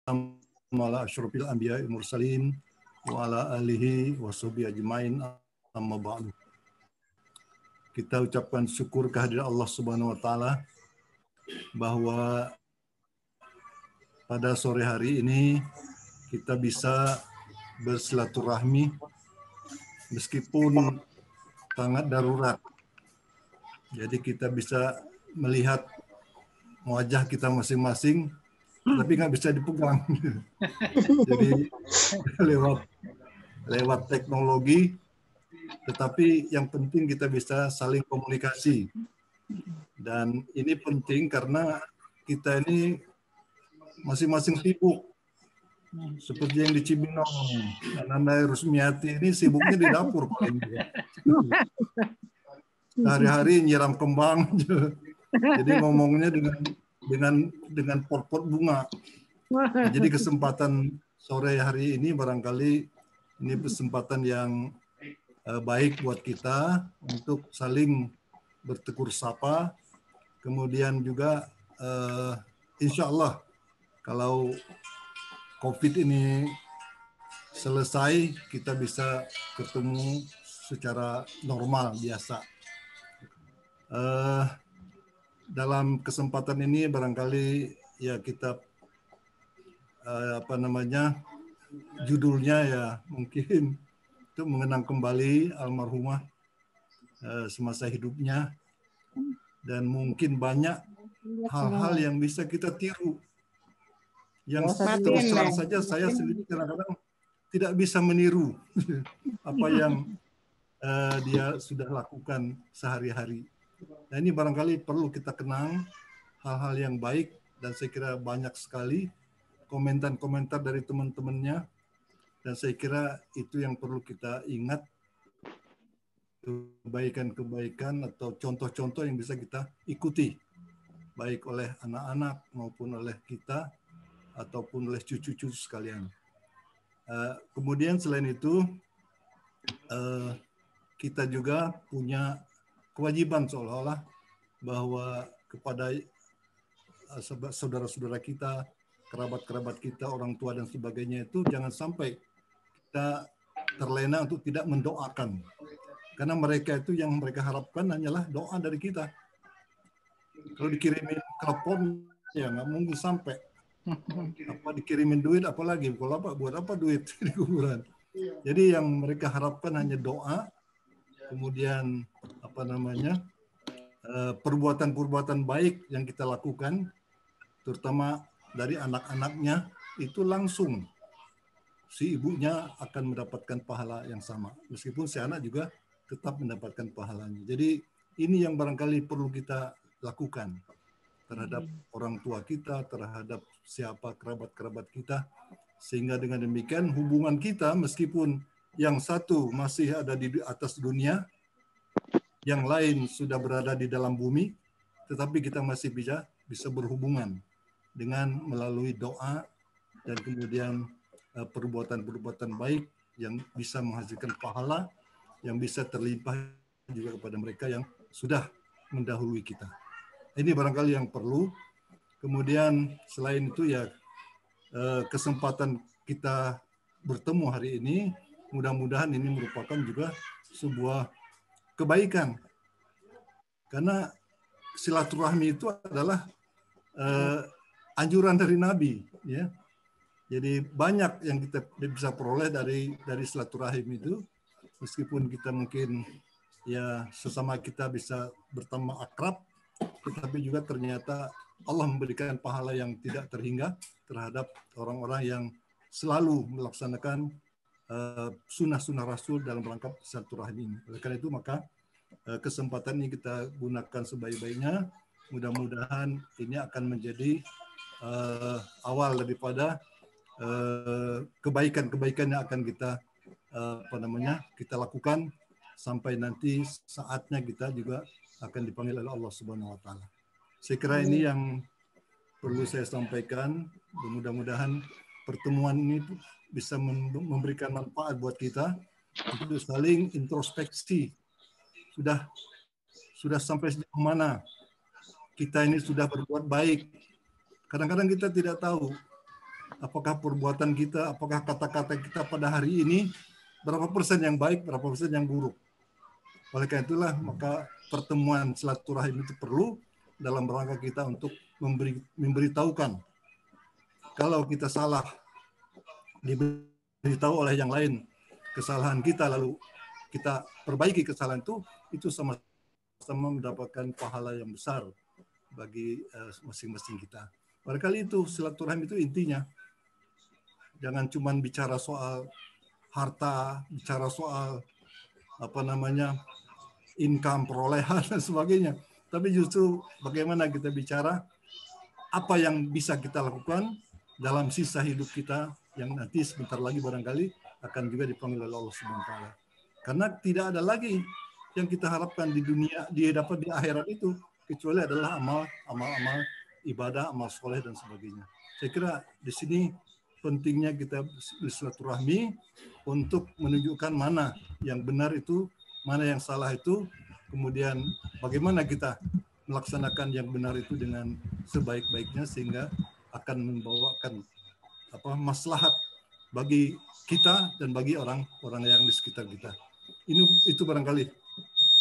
ala asyrofil anbiya'i mursalin wa ala alihi wa sahbihi ajmain amma ba'du. Kita ucapkan syukur kehadirat Allah Subhanahu wa taala bahwa pada sore hari ini kita bisa bersilaturahmi meskipun sangat darurat. Jadi kita bisa melihat wajah kita masing-masing, tapi nggak bisa dipegang. Jadi lewat teknologi, tetapi yang penting kita bisa saling komunikasi. Dan ini penting karena kita ini masing-masing sibuk. Seperti yang di Cibinong, Ananda Rusmiati ini sibuknya di dapur paling. Hari-hari nyiram kembang, jadi ngomongnya dengan pot-pot bunga. Nah, jadi kesempatan sore hari ini barangkali ini kesempatan yang baik buat kita untuk saling bertegur sapa. Kemudian juga insya Allah kalau COVID ini selesai, kita bisa ketemu secara normal, biasa. Dalam kesempatan ini barangkali ya kita judulnya ya mungkin untuk mengenang kembali almarhumah semasa hidupnya, dan mungkin banyak hal-hal yang bisa kita tiru. Yang terus terang saja saya sendiri kadang-kadang tidak bisa meniru apa yang dia sudah lakukan sehari-hari. Nah, ini barangkali perlu kita kenang hal-hal yang baik, dan saya kira banyak sekali komentar-komentar dari teman-temannya, dan saya kira itu yang perlu kita ingat, kebaikan-kebaikan atau contoh-contoh yang bisa kita ikuti, baik oleh anak-anak maupun oleh kita, ataupun oleh cucu-cucu sekalian. Kemudian selain itu, kita juga punya kewajiban seolah-olah bahwa kepada saudara-saudara kita, kerabat-kerabat kita, orang tua dan sebagainya itu jangan sampai kita terlena untuk tidak mendoakan. Karena mereka itu yang mereka harapkan hanyalah doa dari kita. Kalau dikirimin telepon ya nggak mungkin sampai. Apa dikirimin duit apalagi, kalau apa buat apa duit di kuburan. Jadi yang mereka harapkan hanya doa, kemudian perbuatan-perbuatan baik yang kita lakukan, terutama dari anak-anaknya, itu langsung si ibunya akan mendapatkan pahala yang sama, meskipun si anak juga tetap mendapatkan pahalanya. Jadi ini yang barangkali perlu kita lakukan terhadap orang tua kita, terhadap siapa kerabat-kerabat kita, sehingga dengan demikian hubungan kita, meskipun yang satu masih ada di atas dunia, yang lain sudah berada di dalam bumi, tetapi kita masih bisa berhubungan dengan melalui doa dan kemudian perbuatan-perbuatan baik yang bisa menghasilkan pahala, yang bisa terlimpah juga kepada mereka yang sudah mendahului kita. Ini barangkali yang perlu. Kemudian selain itu ya kesempatan kita bertemu hari ini, mudah-mudahan ini merupakan juga sebuah kebaikan. Karena silaturahmi itu adalah anjuran dari Nabi, ya. Jadi banyak yang kita bisa peroleh dari silaturahim itu, meskipun kita mungkin ya sesama kita bisa bertambah akrab, tetapi juga ternyata Allah memberikan pahala yang tidak terhingga terhadap orang-orang yang selalu melaksanakan sunnah-sunnah Rasul dalam rangka silaturahmi ini. Oleh karena itu maka kesempatan ini kita gunakan sebaik-baiknya. Mudah-mudahan ini akan menjadi awal daripada kebaikan-kebaikan yang akan kita kita lakukan sampai nanti saatnya kita juga akan dipanggil oleh Allah Subhanahu wa taala. Saya kira ini yang perlu saya sampaikan. Mudah-mudahan pertemuan ini bisa memberikan manfaat buat kita untuk saling introspeksi. Sudah sampai sejauh mana kita ini sudah berbuat baik. Kadang-kadang kita tidak tahu apakah perbuatan kita, apakah kata-kata kita pada hari ini, berapa persen yang baik, berapa persen yang buruk. Oleh karena itulah, maka pertemuan silaturahim itu perlu dalam rangka kita untuk memberitahukan. Kalau kita salah, diberitahu oleh yang lain kesalahan kita, lalu kita perbaiki kesalahan itu sama-sama mendapatkan pahala yang besar bagi masing-masing kita. Barangkali itu silaturahim itu intinya. Jangan cuma bicara soal harta, bicara soal income, perolehan dan sebagainya. Tapi justru bagaimana kita bicara apa yang bisa kita lakukan dalam sisa hidup kita yang nanti sebentar lagi barangkali akan juga dipanggil oleh Allah Subhanahu wa taala. Karena tidak ada lagi yang kita harapkan di dunia, dia dapat di akhirat itu kecuali adalah amal ibadah, amal soleh dan sebagainya. Saya kira di sini pentingnya kita bersilaturahmi untuk menunjukkan mana yang benar itu, mana yang salah itu, kemudian bagaimana kita melaksanakan yang benar itu dengan sebaik-baiknya sehingga akan membawakan maslahat bagi kita dan bagi orang-orang yang di sekitar kita. Itu barangkali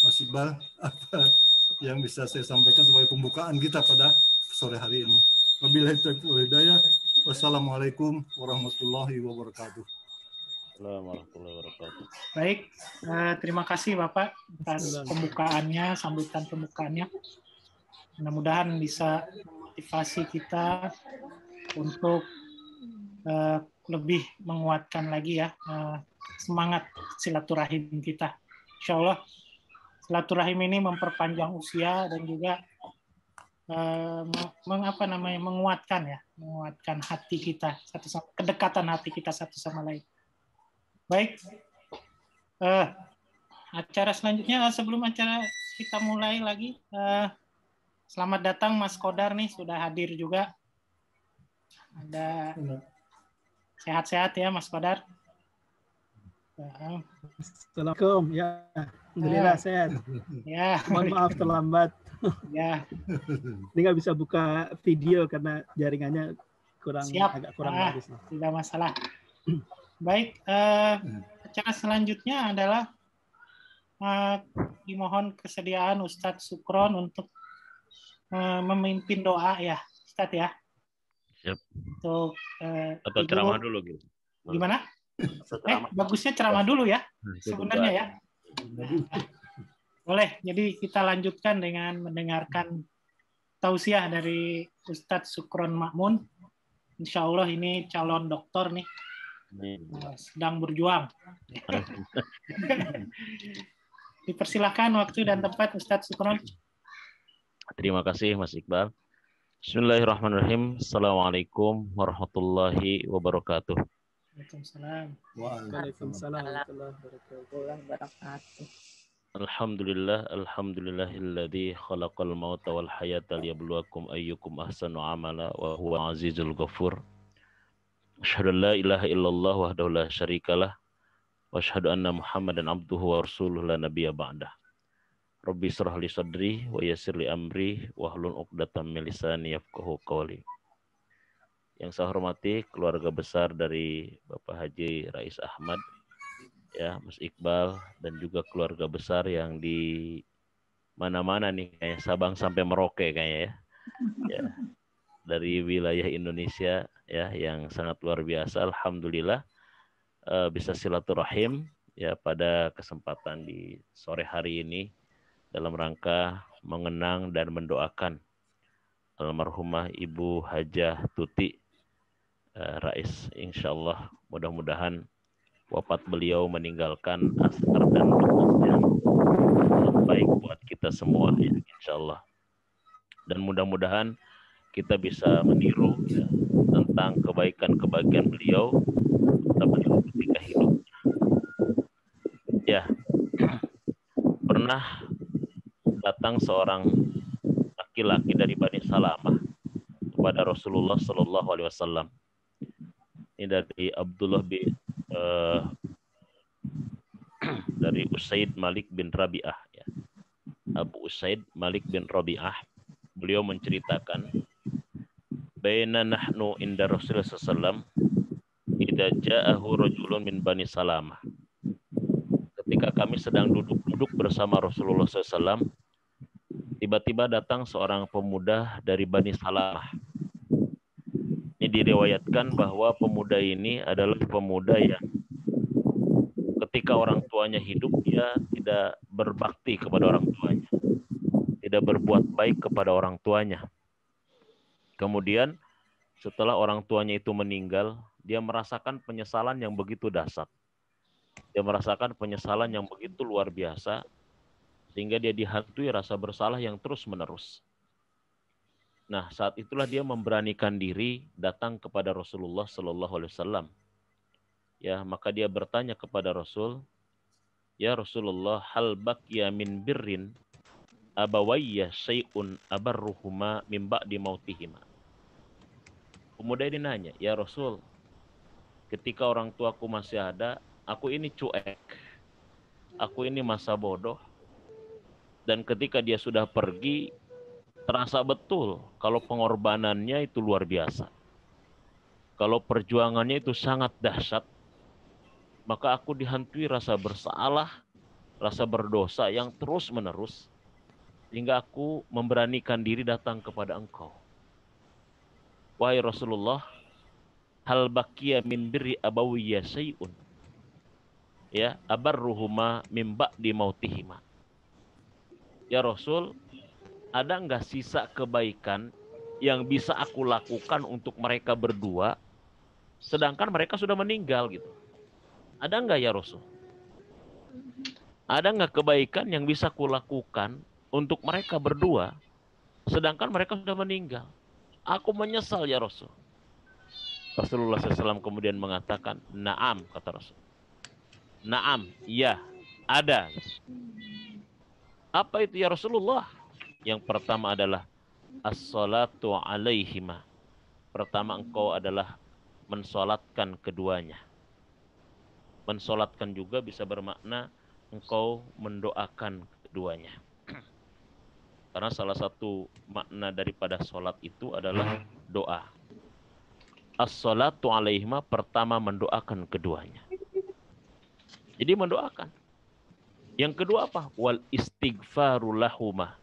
Mas Iqbal apa yang bisa saya sampaikan sebagai pembukaan kita pada sore hari ini. Wabillahi taufiq wal hidayah. Wassalamualaikum warahmatullahi wabarakatuh. Warahmatullahi wabarakatuh. Baik, terima kasih Bapak atas pembukaannya, sambutan pembukaannya. Mudah-mudahan bisa memotivasi kita untuk lebih menguatkan lagi ya semangat silaturahim kita. Insya Allah silaturahim ini memperpanjang usia dan juga menguatkan hati kita kedekatan hati kita satu sama lain. Baik, acara selanjutnya sebelum acara kita mulai lagi, selamat datang Mas Qodar nih, sudah hadir juga. Ada sehat-sehat ya Mas Qodar. Assalamualaikum. Ya, alhamdulillah sehat. Ya. Mohon maaf terlambat. Ya. Ini nggak bisa buka video karena jaringannya agak kurang bagus. Tidak masalah. Baik, acara selanjutnya adalah dimohon kesediaan Ustadz Sukron untuk memimpin doa ya, Ustadz ya. Siap. Untuk atau ceramah dulu gitu. Gimana? Bagusnya ceramah dulu ya, sebenarnya ya. Boleh, jadi kita lanjutkan dengan mendengarkan tausiah dari Ustadz Sukron Ma'mun. Insya Allah ini calon doktor nih, sedang berjuang. Dipersilahkan waktu dan tempat Ustadz Sukron. Terima kasih Mas Iqbal. Bismillahirrahmanirrahim. Assalamualaikum warahmatullahi wabarakatuh. Waalaikumsalam. Waalaikumsalam warahmatullahi wabarakatuh. Alhamdulillahilladzi khalaqal mauta wal hayata liyabluwakum ayyukum ahsanu amala wa huwa azizul ghafur. Asyhadu an la ilaha illallah wahdahu la syarikalah wa asyhadu anna Muhammadan abduhu wa rasuluhu la nabiyya ba'dah. Rabbi shrah li sadri wa yassir li amri wahlul 'uqdatam min lisani yafqahu qawli. Yang saya hormati keluarga besar dari Bapak Haji Rais Ahmad, ya Mas Iqbal, dan juga keluarga besar yang di mana-mana nih, kayak Sabang sampai Merauke kayaknya ya, dari wilayah Indonesia ya, yang sangat luar biasa. Alhamdulillah bisa silaturahim ya pada kesempatan di sore hari ini dalam rangka mengenang dan mendoakan almarhumah Ibu Hajah Tuti Rais. Insyaallah mudah-mudahan wafat beliau meninggalkan asar dan bekas yang baik buat kita semua ya, insyaallah. Dan mudah-mudahan kita bisa meniru ya, tentang kebaikan-kebaikan beliau ketika hidup. Ya, pernah datang seorang laki-laki dari Bani Salamah kepada Rasulullah Shallallahu Alaihi Wasallam. Ini dari Abdullah bin dari Usaid Malik bin Rabi'ah ya. Abu Usaid Malik bin Rabi'ah, beliau menceritakan baina nahnu inda Rasulullah sallallahu idza ja'ahu rajulun min Bani Salamah. Ketika kami sedang duduk bersama Rasulullah SAW, tiba-tiba datang seorang pemuda dari Bani Salamah. Ini diriwayatkan bahwa pemuda ini adalah pemuda yang ketika orang tuanya hidup, dia tidak berbakti kepada orang tuanya, tidak berbuat baik kepada orang tuanya. Kemudian setelah orang tuanya itu meninggal, dia merasakan penyesalan yang begitu dahsyat. Dia merasakan penyesalan yang begitu luar biasa, sehingga dia dihantui rasa bersalah yang terus-menerus. Nah, saat itulah dia memberanikan diri datang kepada Rasulullah SAW. Ya, maka dia bertanya kepada Rasul, "Ya Rasulullah, hal baqiya min birrin abawayya syai'un abarruhuma min ba'di mautihima?" Pemuda ini nanya, "Ya Rasul, ketika orang tuaku masih ada, aku ini cuek, aku ini masa bodoh, dan ketika dia sudah pergi, terasa betul kalau pengorbanannya itu luar biasa. Kalau perjuangannya itu sangat dahsyat, maka aku dihantui rasa bersalah, rasa berdosa yang terus-menerus, sehingga aku memberanikan diri datang kepada engkau. Wahai Rasulullah, hal baqiya min birri abawiyya syai'un, ya, abarruhuma min ba'di mautihima." Ya Rasul, ada enggak sisa kebaikan yang bisa aku lakukan untuk mereka berdua, sedangkan mereka sudah meninggal gitu? Ada enggak ya Rasul? Ada enggak kebaikan yang bisa aku lakukan untuk mereka berdua, sedangkan mereka sudah meninggal? Aku menyesal ya Rasul. Rasulullah SAW kemudian mengatakan, "Na'am," kata Rasul. "Na'am, ya, ada." Apa itu ya Rasulullah? Yang pertama adalah as-salatu alaihima. Pertama, engkau adalah mensolatkan keduanya. Mensolatkan juga bisa bermakna engkau mendoakan keduanya. Karena salah satu makna daripada solat itu adalah doa. As-salatu alaihima, pertama mendoakan keduanya. Jadi mendoakan. Yang kedua apa? Wal istighfaru lahuma.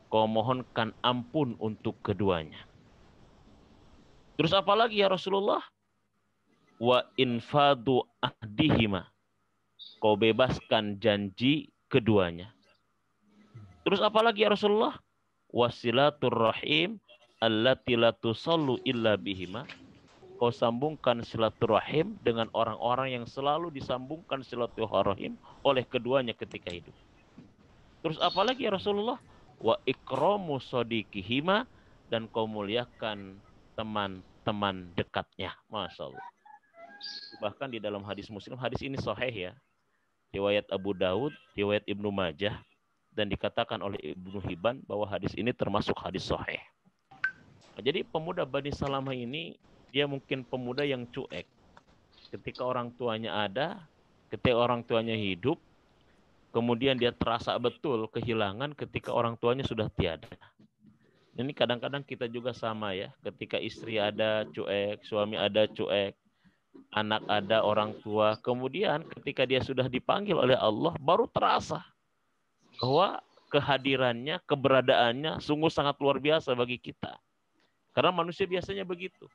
Kau mohonkan ampun untuk keduanya. Terus apa lagi ya Rasulullah? Wa infadu ahdihima. Kau bebaskan janji keduanya. Terus apa lagi ya Rasulullah? Wasilatur rahim allati la tusallu illa bihima. Kau sambungkan silaturahim dengan orang-orang yang selalu disambungkan silaturahim oleh keduanya ketika hidup. Terus apa lagi ya Rasulullah? Wa ikramu sadiqihima, dan kau muliakan teman-teman dekatnya. Masya Allah. Bahkan di dalam hadis Muslim, hadis ini sahih ya, riwayat Abu Daud, riwayat Ibnu Majah, dan dikatakan oleh Ibnu Hibban bahwa hadis ini termasuk hadis sahih. Nah, jadi pemuda Bani Salamah ini, dia mungkin pemuda yang cuek. Ketika orang tuanya ada, ketika orang tuanya hidup, kemudian dia terasa betul kehilangan ketika orang tuanya sudah tiada. Ini kadang-kadang kita juga sama ya. Ketika istri ada cuek, suami ada cuek, anak ada, orang tua. Kemudian ketika dia sudah dipanggil oleh Allah, baru terasa bahwa kehadirannya, keberadaannya sungguh sangat luar biasa bagi kita. Karena manusia biasanya begitu.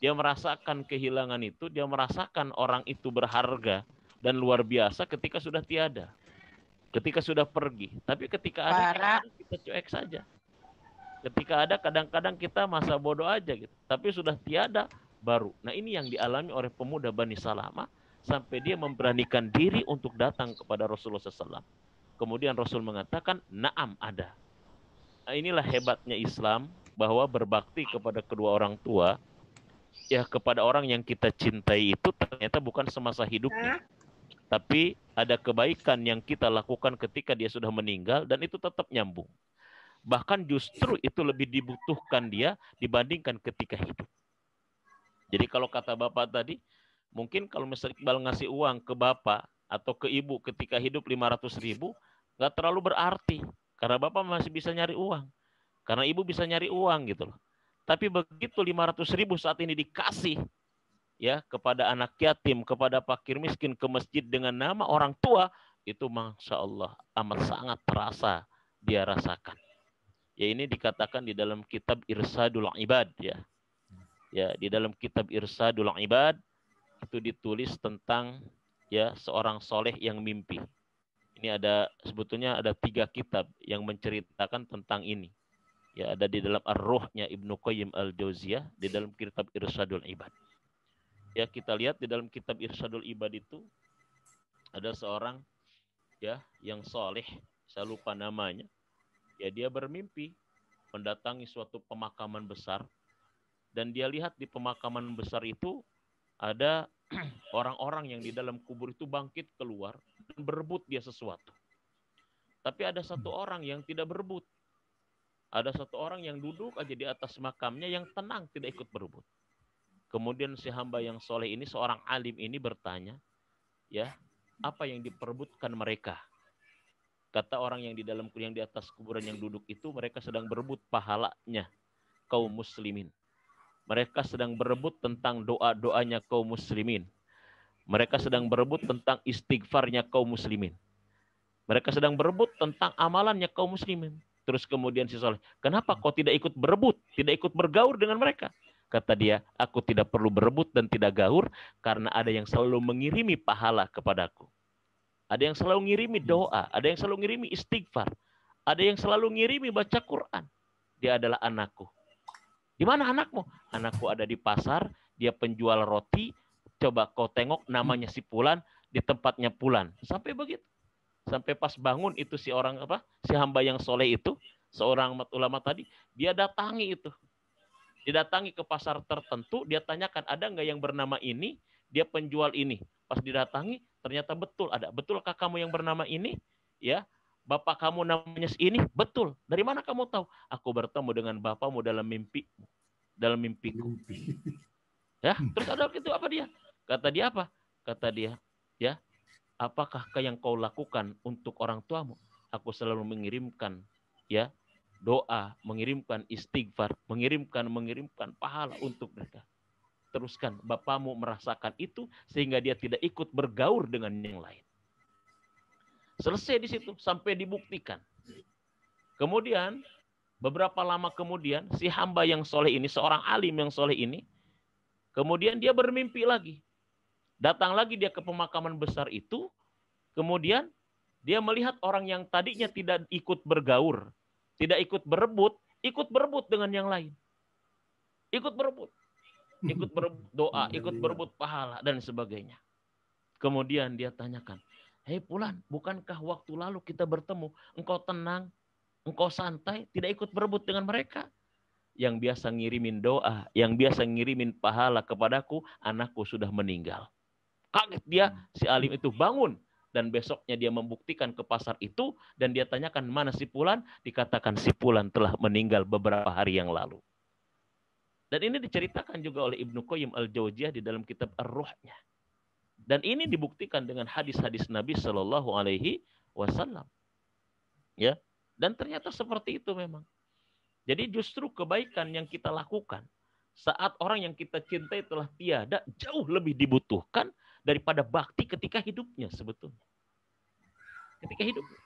Dia merasakan kehilangan itu, dia merasakan orang itu berharga dan luar biasa ketika sudah tiada. Ketika sudah pergi. Tapi ketika ada, kita cuek saja. Ketika ada, kadang-kadang kita masa bodoh aja gitu. Tapi sudah tiada, baru. Nah, ini yang dialami oleh pemuda Bani Salamah, sampai dia memberanikan diri untuk datang kepada Rasulullah SAW. Kemudian Rasul mengatakan, "Na'am, ada." Nah, inilah hebatnya Islam, bahwa berbakti kepada kedua orang tua, ya kepada orang yang kita cintai itu ternyata bukan semasa hidupnya. Tapi ada kebaikan yang kita lakukan ketika dia sudah meninggal, dan itu tetap nyambung. Bahkan justru itu lebih dibutuhkan dia dibandingkan ketika hidup. Jadi kalau kata Bapak tadi, mungkin kalau misalnya Iqbal ngasih uang ke Bapak atau ke Ibu ketika hidup 500.000, nggak terlalu berarti. Karena Bapak masih bisa nyari uang. Karena Ibu bisa nyari uang gitu loh. Tapi begitu 500.000 saat ini dikasih, ya, kepada anak yatim, kepada fakir miskin, ke masjid dengan nama orang tua, itu Masya Allah amat sangat terasa dia rasakan. Ya, ini dikatakan di dalam kitab Irsadul Ibad, ya. Ya, di dalam kitab Irsadul Ibad itu ditulis tentang, ya, seorang soleh yang mimpi. Ini sebetulnya ada 3 kitab yang menceritakan tentang ini. Ya, ada di dalam Ar-Ruhnya Ibnu Qayyim Al-Jauziyah, di dalam kitab Irsadul Ibad. Ya, kita lihat di dalam kitab Irsadul Ibad itu ada seorang, ya, yang soleh, saya lupa namanya. Ya, dia bermimpi mendatangi suatu pemakaman besar, dan dia lihat di pemakaman besar itu ada orang-orang yang di dalam kubur itu bangkit keluar dan berebut dia sesuatu. Tapi ada satu orang yang tidak berebut. Ada satu orang yang duduk aja di atas makamnya yang tenang, tidak ikut berebut. Kemudian si hamba yang soleh ini, seorang alim ini bertanya, ya, apa yang diperebutkan mereka? Kata orang yang di atas kuburan yang duduk itu, mereka sedang berebut pahalanya kaum muslimin. Mereka sedang berebut tentang doa-doanya kaum muslimin. Mereka sedang berebut tentang istighfarnya kaum muslimin. Mereka sedang berebut tentang amalannya kaum muslimin. Terus kemudian si soleh, kenapa kau tidak ikut berebut, tidak ikut bergaur dengan mereka? Kata dia, aku tidak perlu berebut dan tidak gaur karena ada yang selalu mengirimi pahala kepadaku. Ada yang selalu ngirimi doa, ada yang selalu ngirimi istighfar, ada yang selalu ngirimi baca Quran. Dia adalah anakku. Di mana anakmu? Anakku ada di pasar, dia penjual roti. Coba kau tengok namanya si Fulan, di tempatnya Fulan. Sampai begitu. Sampai pas bangun itu si hamba yang soleh itu, seorang ulama tadi, dia datangi itu. Didatangi ke pasar tertentu, dia tanyakan, ada nggak yang bernama ini? Dia penjual ini. Pas didatangi, ternyata betul ada. Betulkah kamu yang bernama ini? Ya, bapak kamu namanya ini? Betul. Dari mana kamu tahu? Aku bertemu dengan bapakmu dalam mimpimu. Dalam mimpiku. Ya, terus ada itu apa dia? Kata dia apa? Kata dia, ya, apakah yang kau lakukan untuk orang tuamu? Aku selalu mengirimkan, ya, doa, mengirimkan istighfar, mengirimkan pahala untuk mereka. Teruskan, bapakmu merasakan itu sehingga dia tidak ikut bergaur dengan yang lain. Selesai di situ sampai dibuktikan. Kemudian beberapa lama kemudian si hamba yang soleh ini, seorang alim yang soleh ini, kemudian dia bermimpi lagi. Datang lagi dia ke pemakaman besar itu, kemudian dia melihat orang yang tadinya tidak ikut bergaur, tidak ikut berebut dengan yang lain. Ikut berebut doa, ikut berebut pahala, dan sebagainya. Kemudian dia tanyakan, hei Fulan, bukankah waktu lalu kita bertemu, engkau tenang, engkau santai, tidak ikut berebut dengan mereka? Yang biasa ngirimin doa, yang biasa ngirimin pahala kepadaku, anakku sudah meninggal. Kaget dia, si alim itu bangun. Dan besoknya dia membuktikan ke pasar itu, dan dia tanyakan, mana si Fulan? Dikatakan si Fulan telah meninggal beberapa hari yang lalu. Dan ini diceritakan juga oleh Ibnu Qayyim Al-Jauziyah di dalam kitab Ar-Ruhnya. Dan ini dibuktikan dengan hadis-hadis Nabi Shallallahu Alaihi Wasallam. Ya, dan ternyata seperti itu memang. Jadi justru kebaikan yang kita lakukan saat orang yang kita cintai telah tiada, jauh lebih dibutuhkan daripada bakti ketika hidupnya sebetulnya. Ketika hidupnya.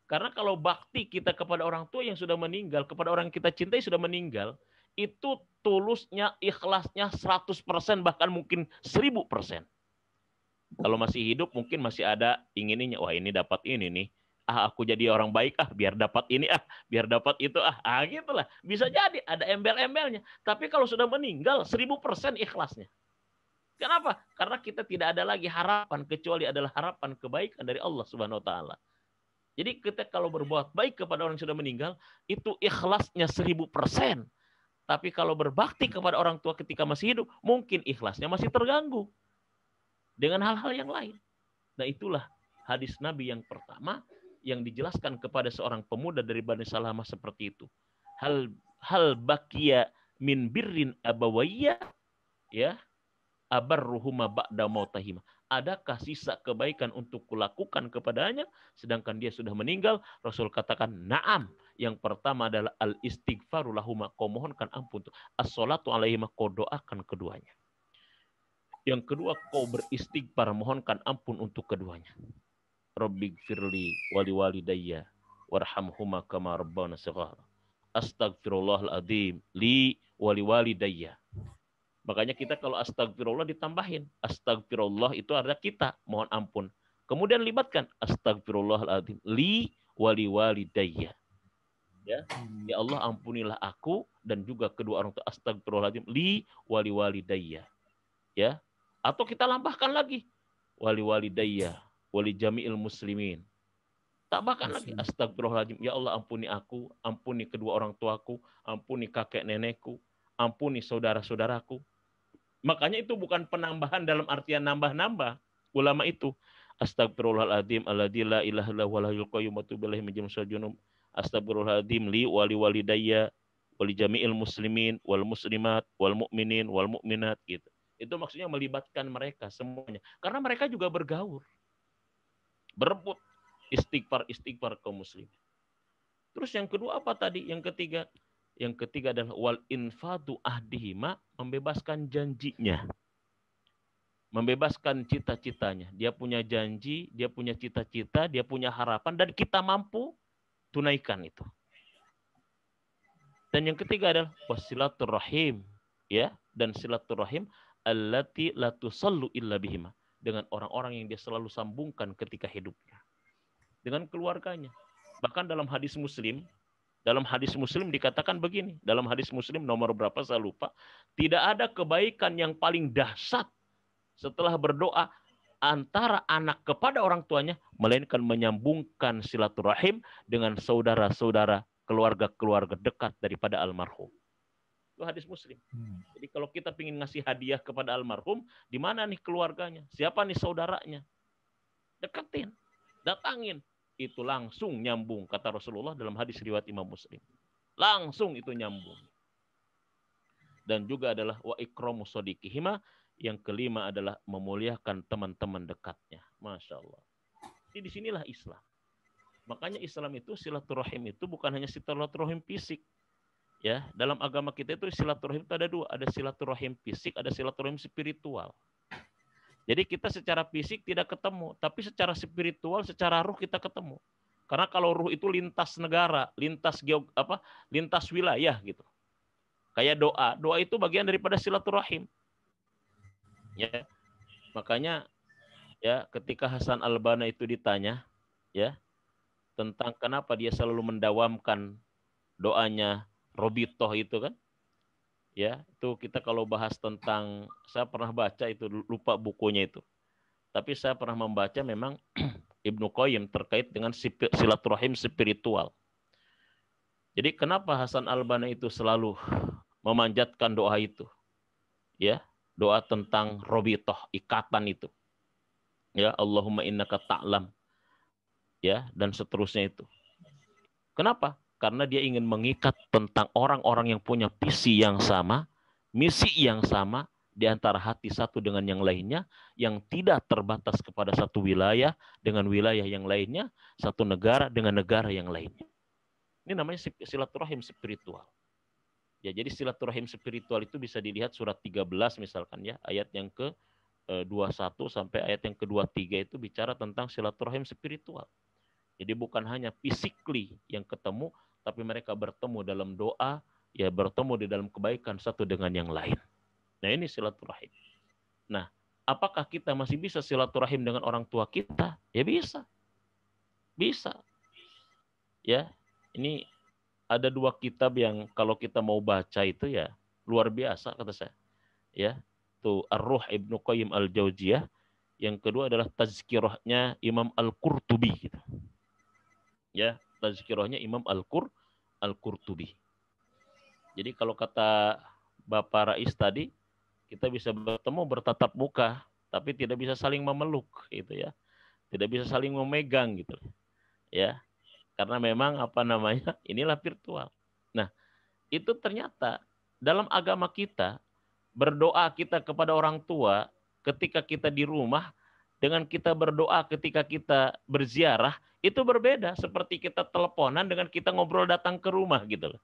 Karena kalau bakti kita kepada orang tua yang sudah meninggal, kepada orang yang kita cintai sudah meninggal, itu tulusnya, ikhlasnya 100%, bahkan mungkin 1000%. Kalau masih hidup mungkin masih ada inginnya, wah ini dapat ini nih. Aku jadi orang baik, biar dapat ini, biar dapat itu, gitulah. Bisa jadi ada embel-embelnya. Tapi kalau sudah meninggal, 1000% ikhlasnya. Kenapa? Karena kita tidak ada lagi harapan, kecuali adalah harapan kebaikan dari Allah Subhanahu Wa Taala. Jadi kita kalau berbuat baik kepada orang yang sudah meninggal, itu ikhlasnya 1000%. Tapi kalau berbakti kepada orang tua ketika masih hidup, mungkin ikhlasnya masih terganggu dengan hal-hal yang lain. Nah itulah hadis Nabi yang pertama yang dijelaskan kepada seorang pemuda dari Bani Salamah seperti itu. Hal baqiya min birrin abawayya, ya, abarruhuma ba'da mautahima. Adakah sisa kebaikan untuk kulakukan kepadanya sedangkan dia sudah meninggal? Rasul katakan, na'am. Yang pertama adalah al-istighfaru lahuma, kau mohonkan ampun. As-salatu alaihima, kau doakan keduanya. Yang kedua, kau beristighfar, mohonkan ampun untuk keduanya. Rabbighfirli wali walidayya warhamhuma kama rabbana shighara. Astagfirullahaladzim li wali walidayya. Makanya kita kalau astagfirullah ditambahin. Astagfirullah itu artinya kita mohon ampun. Kemudian libatkan astagfirullahaladzim li wali walidayya. Ya, ya Allah ampunilah aku dan juga kedua orang tua. Astagfirullahaladzim li wali walidayya. Ya, atau kita tambahkan lagi wali walidayya wali jami'il muslimin. Tambahkan lagi astagfirullahaladzim. Ya Allah ampuni aku, ampuni kedua orang tuaku, ampuni kakek nenekku, ampuni saudara-saudaraku. Makanya itu bukan penambahan dalam artian nambah-nambah. Ulama itu astagfirullahaladzim alladzi la ilaha illa huwal hayyul qayyum wa atubu ilaihi min jami'il dzunub. Astagfirullahaladzim li wali walidayya wali jami'il muslimin wal muslimat wal mu'minin wal mu'minat gitu. Itu maksudnya melibatkan mereka semuanya. Karena mereka juga bergaul. Berebut istighfar kaum muslim. Terus yang kedua apa tadi? Yang ketiga adalah wal infadu ahdihima, membebaskan janjinya. Membebaskan cita-citanya. Dia punya janji, dia punya cita-cita, dia punya harapan dan kita mampu tunaikan itu. Dan yang ketiga adalah wasilaturrahim, ya, dan silaturrahim allati la tusallu illa bihima, dengan orang-orang yang dia selalu sambungkan ketika hidupnya. Dengan keluarganya. Bahkan dalam hadis Muslim dikatakan begini. Dalam hadis Muslim nomor berapa saya lupa. Tidak ada kebaikan yang paling dahsyat setelah berdoa antara anak kepada orang tuanya, melainkan menyambungkan silaturahim dengan saudara-saudara, keluarga-keluarga dekat daripada almarhum. Itu hadis Muslim. Jadi kalau kita ingin ngasih hadiah kepada almarhum, di mana nih keluarganya? Siapa nih saudaranya? Deketin, datangin. Itu langsung nyambung, kata Rasulullah dalam hadis riwayat Imam Muslim. Langsung itu nyambung. Dan juga adalah wa ikramu sadiqihima, yang kelima adalah memuliakan teman-teman dekatnya. Masya Allah. Jadi disinilah Islam. Makanya Islam itu silaturahim itu bukan hanya silaturahim fisik. Ya, dalam agama kita itu silaturahim itu ada dua, ada silaturahim fisik, ada silaturahim spiritual. Jadi kita secara fisik tidak ketemu, tapi secara spiritual, secara ruh kita ketemu. Karena kalau ruh itu lintas negara, lintas wilayah gitu. Kayak doa itu bagian daripada silaturahim. Ya. Makanya ya ketika Hasan Al-Banna itu ditanya ya tentang kenapa dia selalu mendawamkan doanya Robitoh itu kan. Ya, itu kita kalau bahas tentang, saya pernah baca itu, lupa bukunya itu. Tapi saya pernah membaca memang Ibnu Qayyim terkait dengan silaturahim spiritual. Jadi kenapa Hasan Al-Banna itu selalu memanjatkan doa itu? Ya, doa tentang Robitoh, ikatan itu. Ya, Allahumma innaka ta'lam. Ya, dan seterusnya itu. Kenapa? Karena dia ingin mengikat tentang orang-orang yang punya visi yang sama, misi yang sama, di antara hati satu dengan yang lainnya, yang tidak terbatas kepada satu wilayah dengan wilayah yang lainnya, satu negara dengan negara yang lainnya. Ini namanya silaturahim spiritual. Ya, jadi silaturahim spiritual itu bisa dilihat surat 13 misalkan ya, ayat yang ke-21 sampai ayat yang ke-23 itu bicara tentang silaturahim spiritual. Jadi bukan hanya physically yang ketemu, tapi mereka bertemu dalam doa, ya bertemu di dalam kebaikan satu dengan yang lain. Nah ini silaturahim. Nah, apakah kita masih bisa silaturahim dengan orang tua kita? Ya bisa. Bisa. Ya, ini ada dua kitab yang kalau kita mau baca itu ya luar biasa kata saya. Ya, itu Ar-Ruh Ibnu Qayyim Al-Jauziyah. Yang kedua adalah Tazkirahnya Imam Al-Qurtubi gitu. Ya, tazkirahnya Imam Al-Qurtubi. Jadi kalau kata Bapak Rais tadi, kita bisa bertemu bertatap muka, tapi tidak bisa saling memeluk gitu ya. Tidak bisa saling memegang gitu. Ya. Karena memang inilah virtual. Nah, itu ternyata dalam agama kita berdoa kita kepada orang tua ketika kita di rumah dengan kita berdoa ketika kita berziarah itu berbeda, seperti kita teleponan dengan kita ngobrol datang ke rumah gitu loh.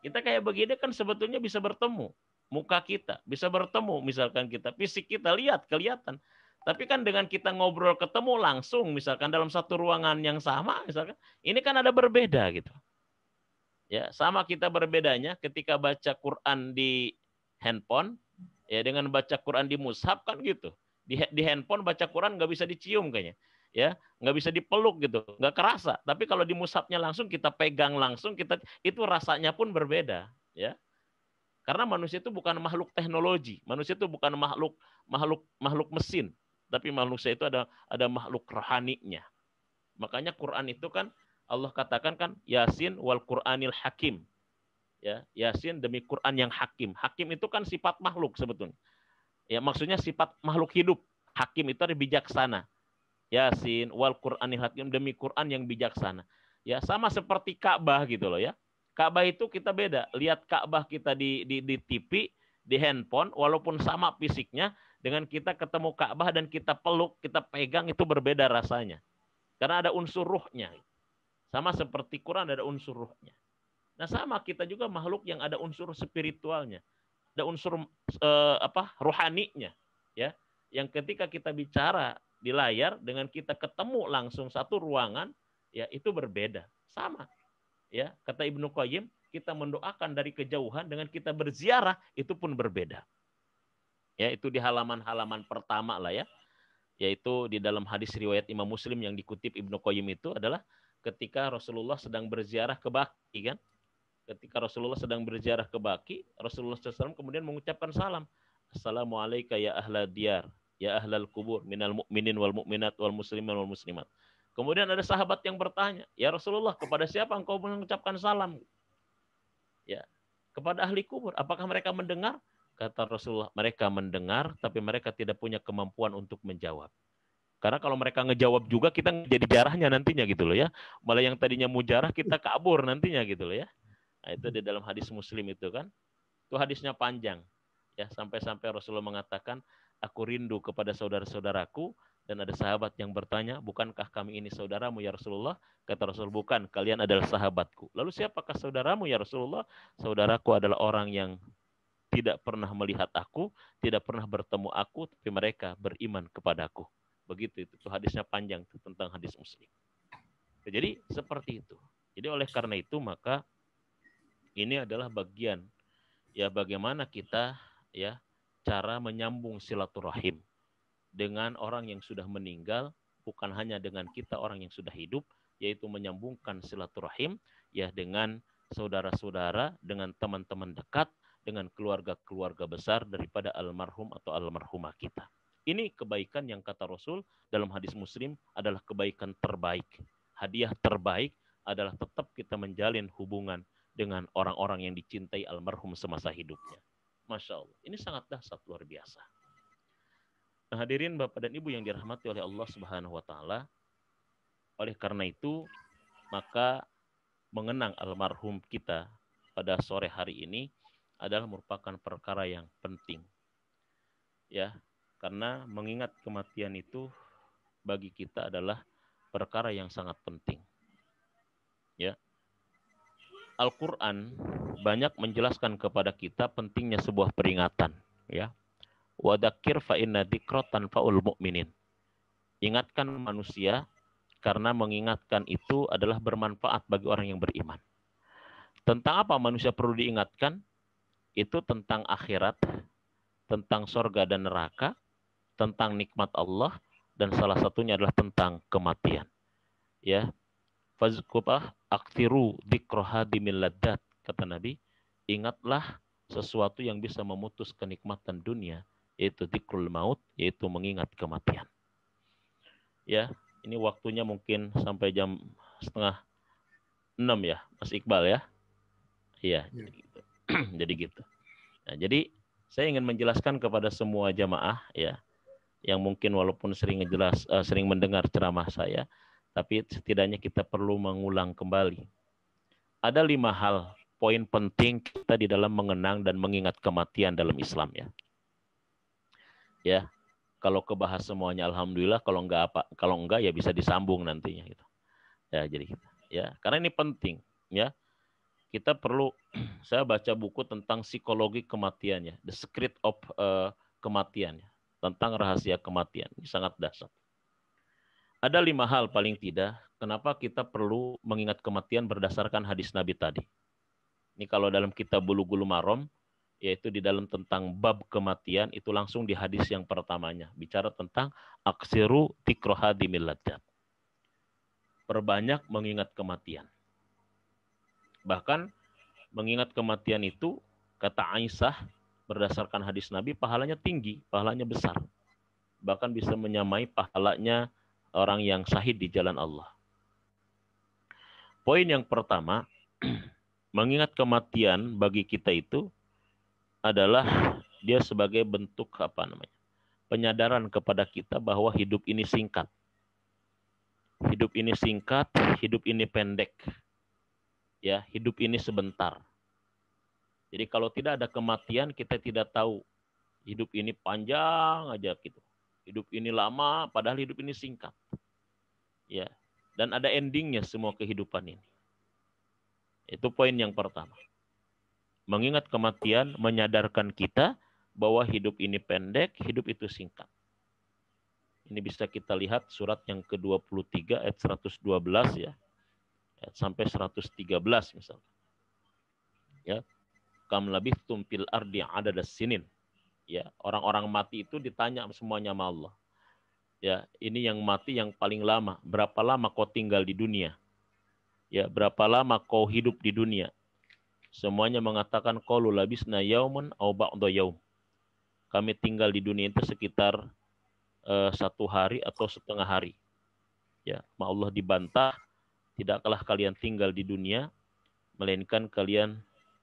Kita kayak begini kan sebetulnya bisa bertemu. muka kita, bisa bertemu misalkan kita, fisik kita kelihatan. Tapi kan dengan kita ngobrol ketemu langsung, misalkan dalam satu ruangan yang sama, misalkan, ini kan ada berbeda gitu. Ya, sama kita berbedanya ketika baca Quran di handphone, ya dengan baca Quran di mushaf kan gitu. Di handphone baca Quran nggak bisa dicium kayaknya, ya nggak bisa dipeluk gitu, nggak kerasa. Tapi kalau di mushafnya langsung kita pegang langsung, itu rasanya pun berbeda, ya. Karena manusia itu bukan makhluk teknologi, manusia itu bukan makhluk mesin, tapi manusia itu ada makhluk rohaninya. Makanya Quran itu kan Allah katakan kan Yasin wal Qur'anil Hakim. Ya, Yasin demi Quran yang hakim. Hakim itu kan sifat makhluk sebetulnya. Ya, maksudnya sifat makhluk hidup. Hakim itu ada bijaksana. Yasin wal Qur'anil Hakim demi Quran yang bijaksana. Ya, sama seperti Ka'bah gitu loh ya. Ka'bah itu kita beda. Lihat Ka'bah kita di TV, di handphone, walaupun sama fisiknya, dengan kita ketemu Ka'bah dan kita peluk, kita pegang itu berbeda rasanya. Karena ada unsur ruhnya. Sama seperti Quran ada unsur ruhnya. Nah sama kita juga makhluk yang ada unsur spiritualnya, ada unsur rohaninya, ya. Yang ketika kita bicara di layar dengan kita ketemu langsung satu ruangan, ya itu berbeda. Sama, ya. Kata Ibnu Qayyim, kita mendoakan dari kejauhan dengan kita berziarah itu pun berbeda. Ya itu di halaman-halaman pertama lah ya, yaitu di dalam hadis riwayat Imam Muslim yang dikutip Ibnu Qayyim itu adalah ketika Rasulullah sedang berziarah ke Baqi kan. Ketika Rasulullah sedang berziarah ke Baqi, Rasulullah SAW kemudian mengucapkan salam. Assalamualaikum ya ahla diyar, ya ahlal kubur, minal mu'minin wal mu'minat wal muslimin wal muslimat. Kemudian ada sahabat yang bertanya, ya Rasulullah, kepada siapa engkau mengucapkan salam? Ya, kepada ahli kubur. Apakah mereka mendengar? Kata Rasulullah, mereka mendengar, tapi mereka tidak punya kemampuan untuk menjawab. Karena kalau mereka ngejawab juga, kita jadi jarahnya nantinya gitu loh ya. Malah yang tadinya mujarah, kita kabur nantinya gitu loh ya. Nah, itu di dalam hadis Muslim itu kan. Itu hadisnya panjang. Ya, sampai-sampai Rasulullah mengatakan, aku rindu kepada saudara-saudaraku. Dan ada sahabat yang bertanya, bukankah kami ini saudaramu ya Rasulullah? Kata Rasul, bukan, kalian adalah sahabatku. Lalu siapakah saudaramu ya Rasulullah? Saudaraku adalah orang yang tidak pernah melihat aku, tidak pernah bertemu aku, tapi mereka beriman kepadaku. Begitu itu hadisnya panjang tentang hadis Muslim. Jadi seperti itu. Jadi oleh karena itu maka ini adalah bagian ya bagaimana kita ya cara menyambung silaturahim dengan orang yang sudah meninggal, bukan hanya dengan kita orang yang sudah hidup, yaitu menyambungkan silaturahim ya dengan saudara-saudara, dengan teman-teman dekat, dengan keluarga-keluarga besar daripada almarhum atau almarhumah kita. Ini kebaikan yang kata Rasul dalam hadis Muslim adalah kebaikan terbaik. Hadiah terbaik adalah tetap kita menjalin hubungan dengan orang-orang yang dicintai almarhum semasa hidupnya. Masya Allah. Ini sangat dahsyat, luar biasa. Nah, hadirin Bapak dan Ibu yang dirahmati oleh Allah Subhanahu wa Ta'ala. Oleh karena itu, maka mengenang almarhum kita pada sore hari ini adalah merupakan perkara yang penting. Ya, karena mengingat kematian itu bagi kita adalah perkara yang sangat penting. Ya. Al-Qur'an banyak menjelaskan kepada kita pentingnya sebuah peringatan, ya. Wa dzakir fa inna dzikra tanfa'ul mu'minin. Ingatkan manusia karena mengingatkan itu adalah bermanfaat bagi orang yang beriman. Tentang apa manusia perlu diingatkan? Itu tentang akhirat, tentang surga dan neraka, tentang nikmat Allah, dan salah satunya adalah tentang kematian. Ya, fazkubah aktiru dzikrohadimil laddat, kata Nabi, ingatlah sesuatu yang bisa memutus kenikmatan dunia, yaitu dzikrul maut, yaitu mengingat kematian. Ya, ini waktunya mungkin sampai jam 5:30 ya, Mas Iqbal ya. Iya, jadi gitu. Jadi gitu. Nah, jadi saya ingin menjelaskan kepada semua jamaah ya, yang mungkin walaupun sering mendengar ceramah saya, tapi setidaknya kita perlu mengulang kembali. Ada 5 hal poin penting kita di dalam mengenang dan mengingat kematian dalam Islam ya. Ya, kalau kebahas semuanya alhamdulillah, kalau enggak ya bisa disambung nantinya gitu. Ya, jadi gitu. Ya, karena ini penting ya. kita perlu, saya baca buku tentang psikologi kematiannya, The Secret of kematiannya, tentang rahasia kematian. Ini sangat dahsyat. Ada 5 hal paling tidak, kenapa kita perlu mengingat kematian berdasarkan hadis Nabi tadi. Ini kalau dalam kitab Bulughul Maram, yaitu di dalam tentang bab kematian, itu langsung di hadis yang pertamanya. Bicara tentang aksiru tikrohadimil ladzat. Perbanyak mengingat kematian. Bahkan mengingat kematian itu, kata Aisyah, berdasarkan hadis Nabi, pahalanya tinggi, pahalanya besar. Bahkan bisa menyamai pahalanya orang yang syahid di jalan Allah. Poin yang pertama, mengingat kematian bagi kita itu adalah dia sebagai bentuk penyadaran kepada kita bahwa hidup ini singkat. Hidup ini singkat, hidup ini pendek. Ya, hidup ini sebentar. Jadi kalau tidak ada kematian, kita tidak tahu hidup ini panjang aja gitu. Hidup ini lama, padahal hidup ini singkat. Ya, dan ada endingnya semua kehidupan ini. Itu poin yang pertama. Mengingat kematian, menyadarkan kita bahwa hidup ini pendek, hidup itu singkat. Ini bisa kita lihat surat yang ke-23 ayat 112 ya. Ayat sampai 113 misalnya. Ya. Kam labithtum fil ardi adada sinin. Ya, orang-orang mati itu ditanya semuanya sama Allah. Ya, ini yang mati yang paling lama. Berapa lama kau tinggal di dunia? Ya, berapa lama kau hidup di dunia? Semuanya mengatakan qalu labisna yauman aw ba'da yaum. Kami tinggal di dunia itu sekitar 1 hari atau setengah hari. Ya, Allah dibantah, tidaklah kalian tinggal di dunia, melainkan kalian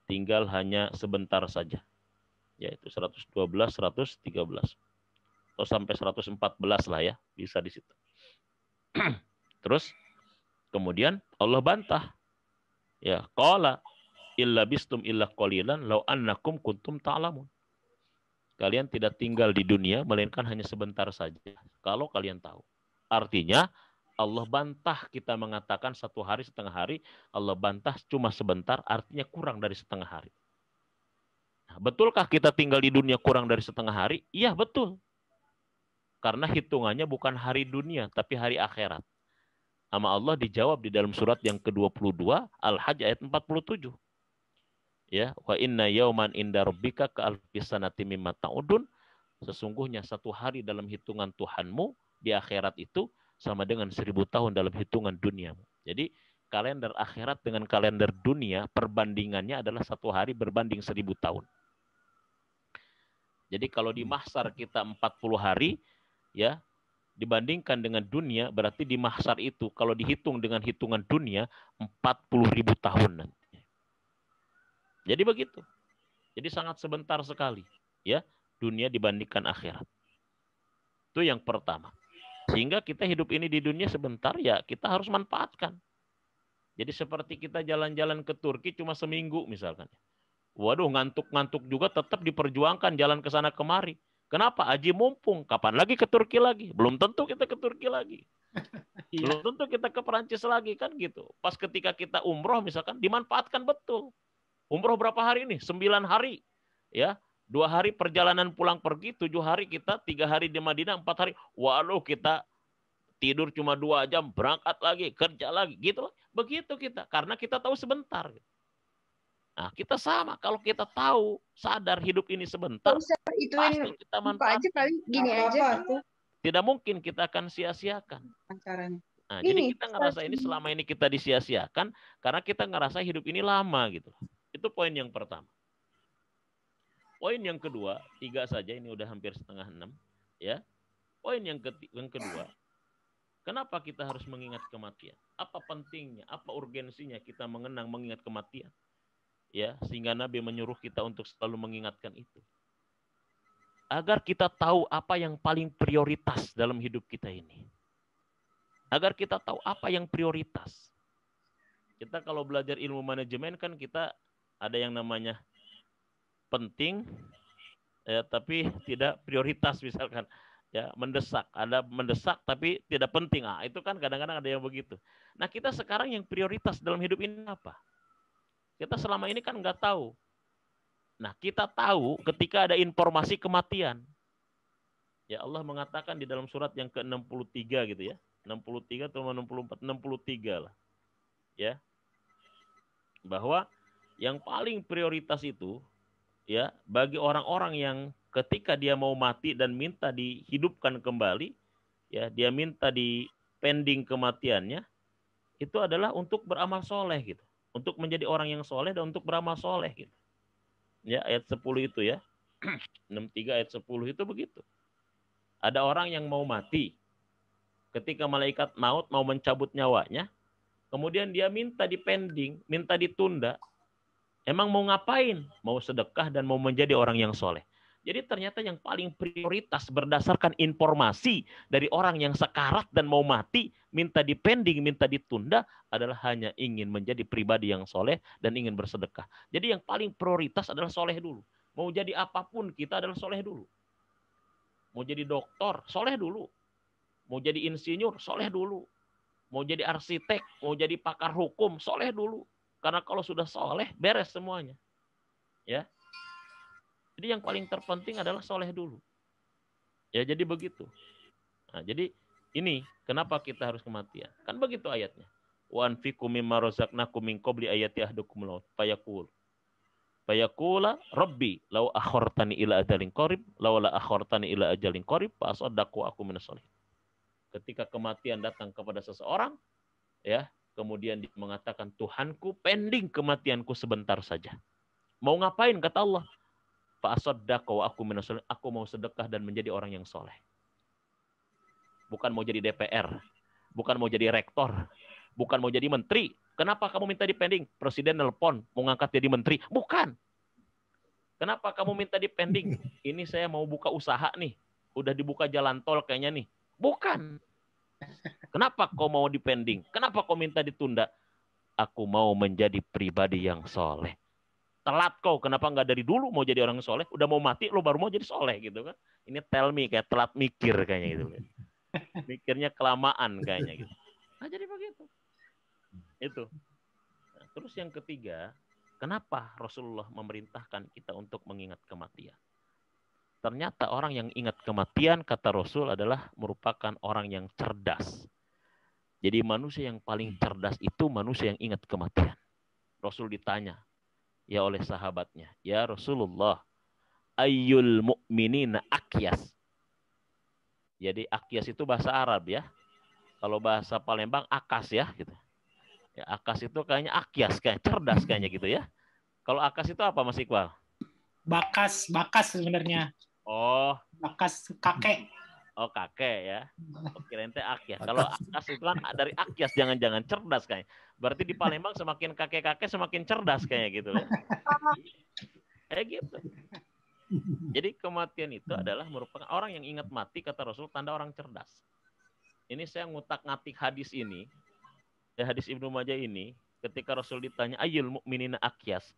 tinggal hanya sebentar saja. Yaitu 112, 113. Atau sampai 114 lah ya, bisa di situ. Terus kemudian Allah bantah. Ya, qala illa bistum illa qalilan law annakum kuntum ta'lamun. Kalian tidak tinggal di dunia melainkan hanya sebentar saja kalau kalian tahu. Artinya Allah bantah kita mengatakan 1 hari setengah hari, Allah bantah cuma sebentar, artinya kurang dari setengah hari. Nah, betulkah kita tinggal di dunia kurang dari setengah hari? Iya, betul. Karena hitungannya bukan hari dunia, tapi hari akhirat. Sama Allah dijawab di dalam surat yang ke-22, Al-Hajj ayat 47. Ya, wa inna yauman inda rabbika ka alfi sanati mimma ta'udun. Sesungguhnya 1 hari dalam hitungan Tuhanmu di akhirat itu sama dengan 1000 tahun dalam hitungan duniamu. Jadi kalender akhirat dengan kalender dunia perbandingannya adalah 1 hari berbanding 1000 tahun. Jadi kalau di mahsyar kita 40 hari, ya, dibandingkan dengan dunia, berarti di mahsyar itu kalau dihitung dengan hitungan dunia 40.000 tahun nanti. Jadi begitu. Jadi sangat sebentar sekali, ya, dunia dibandingkan akhirat. Itu yang pertama. Sehingga kita hidup ini di dunia sebentar, ya kita harus manfaatkan. Jadi seperti kita jalan-jalan ke Turki cuma seminggu misalkan. Waduh, ngantuk-ngantuk juga tetap diperjuangkan jalan ke sana kemari. Kenapa? Aji mumpung. Kapan lagi ke Turki lagi? Belum tentu kita ke Turki lagi. Belum tentu kita ke Perancis lagi, kan gitu. Pas ketika kita umroh misalkan, dimanfaatkan betul. Umroh berapa hari ini? 9 hari. Ya, 2 hari perjalanan pulang pergi, 7 hari kita, 3 hari di Madinah, 4 hari. Waduh, kita tidur cuma 2 jam, berangkat lagi, kerja lagi. Gitu. Begitu kita. Karena kita tahu sebentar. Nah, kita sama. Kalau kita tahu, sadar hidup ini sebentar, pasti kita manfaatkan. Gini aja. Tidak mungkin kita akan sia-siakan. Nah, jadi kita ngerasa ini selama ini kita disia-siakan karena kita ngerasa hidup ini lama gitu. Itu poin yang pertama. Poin yang kedua, 3 saja, ini udah hampir setengah 6. Ya. Poin yang kedua, kenapa kita harus mengingat kematian? Apa pentingnya, apa urgensinya kita mengingat kematian? Ya, sehingga Nabi menyuruh kita untuk selalu mengingatkan itu. Agar kita tahu apa yang paling prioritas dalam hidup kita ini. Agar kita tahu apa yang prioritas. Kita kalau belajar ilmu manajemen kan kita ada yang namanya penting, ya, tapi tidak prioritas misalkan. Ya, mendesak. Ada mendesak tapi tidak penting. Ah, itu kan kadang-kadang ada yang begitu. Nah, kita sekarang yang prioritas dalam hidup ini apa? Kita selama ini kan nggak tahu. Nah, kita tahu ketika ada informasi kematian. Ya Allah mengatakan di dalam surat yang ke-63 gitu ya. 63 atau 64, 63 lah. Ya. Bahwa yang paling prioritas itu ya bagi orang-orang yang ketika dia mau mati dan minta dihidupkan kembali, ya dia minta di pending kematiannya, itu adalah untuk beramal soleh gitu. Untuk menjadi orang yang soleh dan untuk beramal soleh gitu. Ya, ayat 10 itu ya. 63 ayat 10 itu begitu. Ada orang yang mau mati. Ketika malaikat maut mau mencabut nyawanya, kemudian dia minta dipending, minta ditunda. Emang mau ngapain? Mau sedekah dan mau menjadi orang yang soleh. Jadi ternyata yang paling prioritas berdasarkan informasi dari orang yang sekarat dan mau mati, minta dipending, minta ditunda, adalah hanya ingin menjadi pribadi yang soleh dan ingin bersedekah. Jadi yang paling prioritas adalah soleh dulu. Mau jadi apapun kita adalah soleh dulu. Mau jadi dokter, soleh dulu. Mau jadi insinyur, soleh dulu. Mau jadi arsitek, mau jadi pakar hukum, soleh dulu. Karena kalau sudah soleh, beres semuanya. Ya. Jadi yang paling terpenting adalah soleh dulu. Ya, jadi begitu. Nah, jadi ini kenapa kita harus kematian. Kan begitu ayatnya. Wa anfiqu mimma razaqnakum min qabli ayati ahdukum maut fayaqul. Fayaqula rabbi law akhartani ila ajalin qarib law la akhartani ila ajalin qarib fa asaddaqu aku minas sholihin. Ketika kematian datang kepada seseorang, ya, kemudian dia mengatakan, Tuhanku, pending kematianku sebentar saja. Mau ngapain? Kata Allah. Fa'asaddaqu aku minas sholihin. Aku mau sedekah dan menjadi orang yang soleh. Bukan mau jadi DPR. Bukan mau jadi rektor. Bukan mau jadi menteri. Kenapa kamu minta dipending? Presiden nelpon, mau ngangkat jadi menteri. Bukan. Kenapa kamu minta dipending? Ini saya mau buka usaha nih. Udah dibuka jalan tol kayaknya nih. Bukan. Kenapa kau mau dipending? Kenapa kau minta ditunda? Aku mau menjadi pribadi yang soleh. Telat kau, kenapa nggak dari dulu mau jadi orang soleh? Udah mau mati, lo baru mau jadi soleh gitu kan? Ini tell me, kayak telat mikir kayaknya gitu. Mikirnya kelamaan kayaknya gitu. Nah jadi begitu. Itu. Nah, terus yang ketiga, kenapa Rasulullah memerintahkan kita untuk mengingat kematian? Ternyata orang yang ingat kematian, kata Rasul, adalah merupakan orang yang cerdas. Jadi manusia yang paling cerdas itu manusia yang ingat kematian. Rasul ditanya ya oleh sahabatnya, ya Rasulullah, ayyul mu'minina akyas. Jadi akyas itu bahasa Arab ya. Kalau bahasa Palembang akas ya gitu. Ya, akas itu kayaknya akyas, kayak cerdas kayaknya gitu ya. Kalau akas itu apa Mas Iqbal? Bakas sebenarnya. Oh, bakas kakek. Oh, kakek ya. Oke, ente akyas. Kalau akas itu kan dari akyas, jangan-jangan cerdas kayaknya. Berarti di Palembang semakin kakek-kakek semakin cerdas kayaknya gitu ya. Kayak gitu. Jadi kematian itu adalah merupakan orang yang ingat mati, kata Rasul, tanda orang cerdas. Ini saya ngutak-ngatik hadis ini. Ya, hadis Ibnu Majah ini, ketika Rasul ditanya ayyul mu'minina akyas.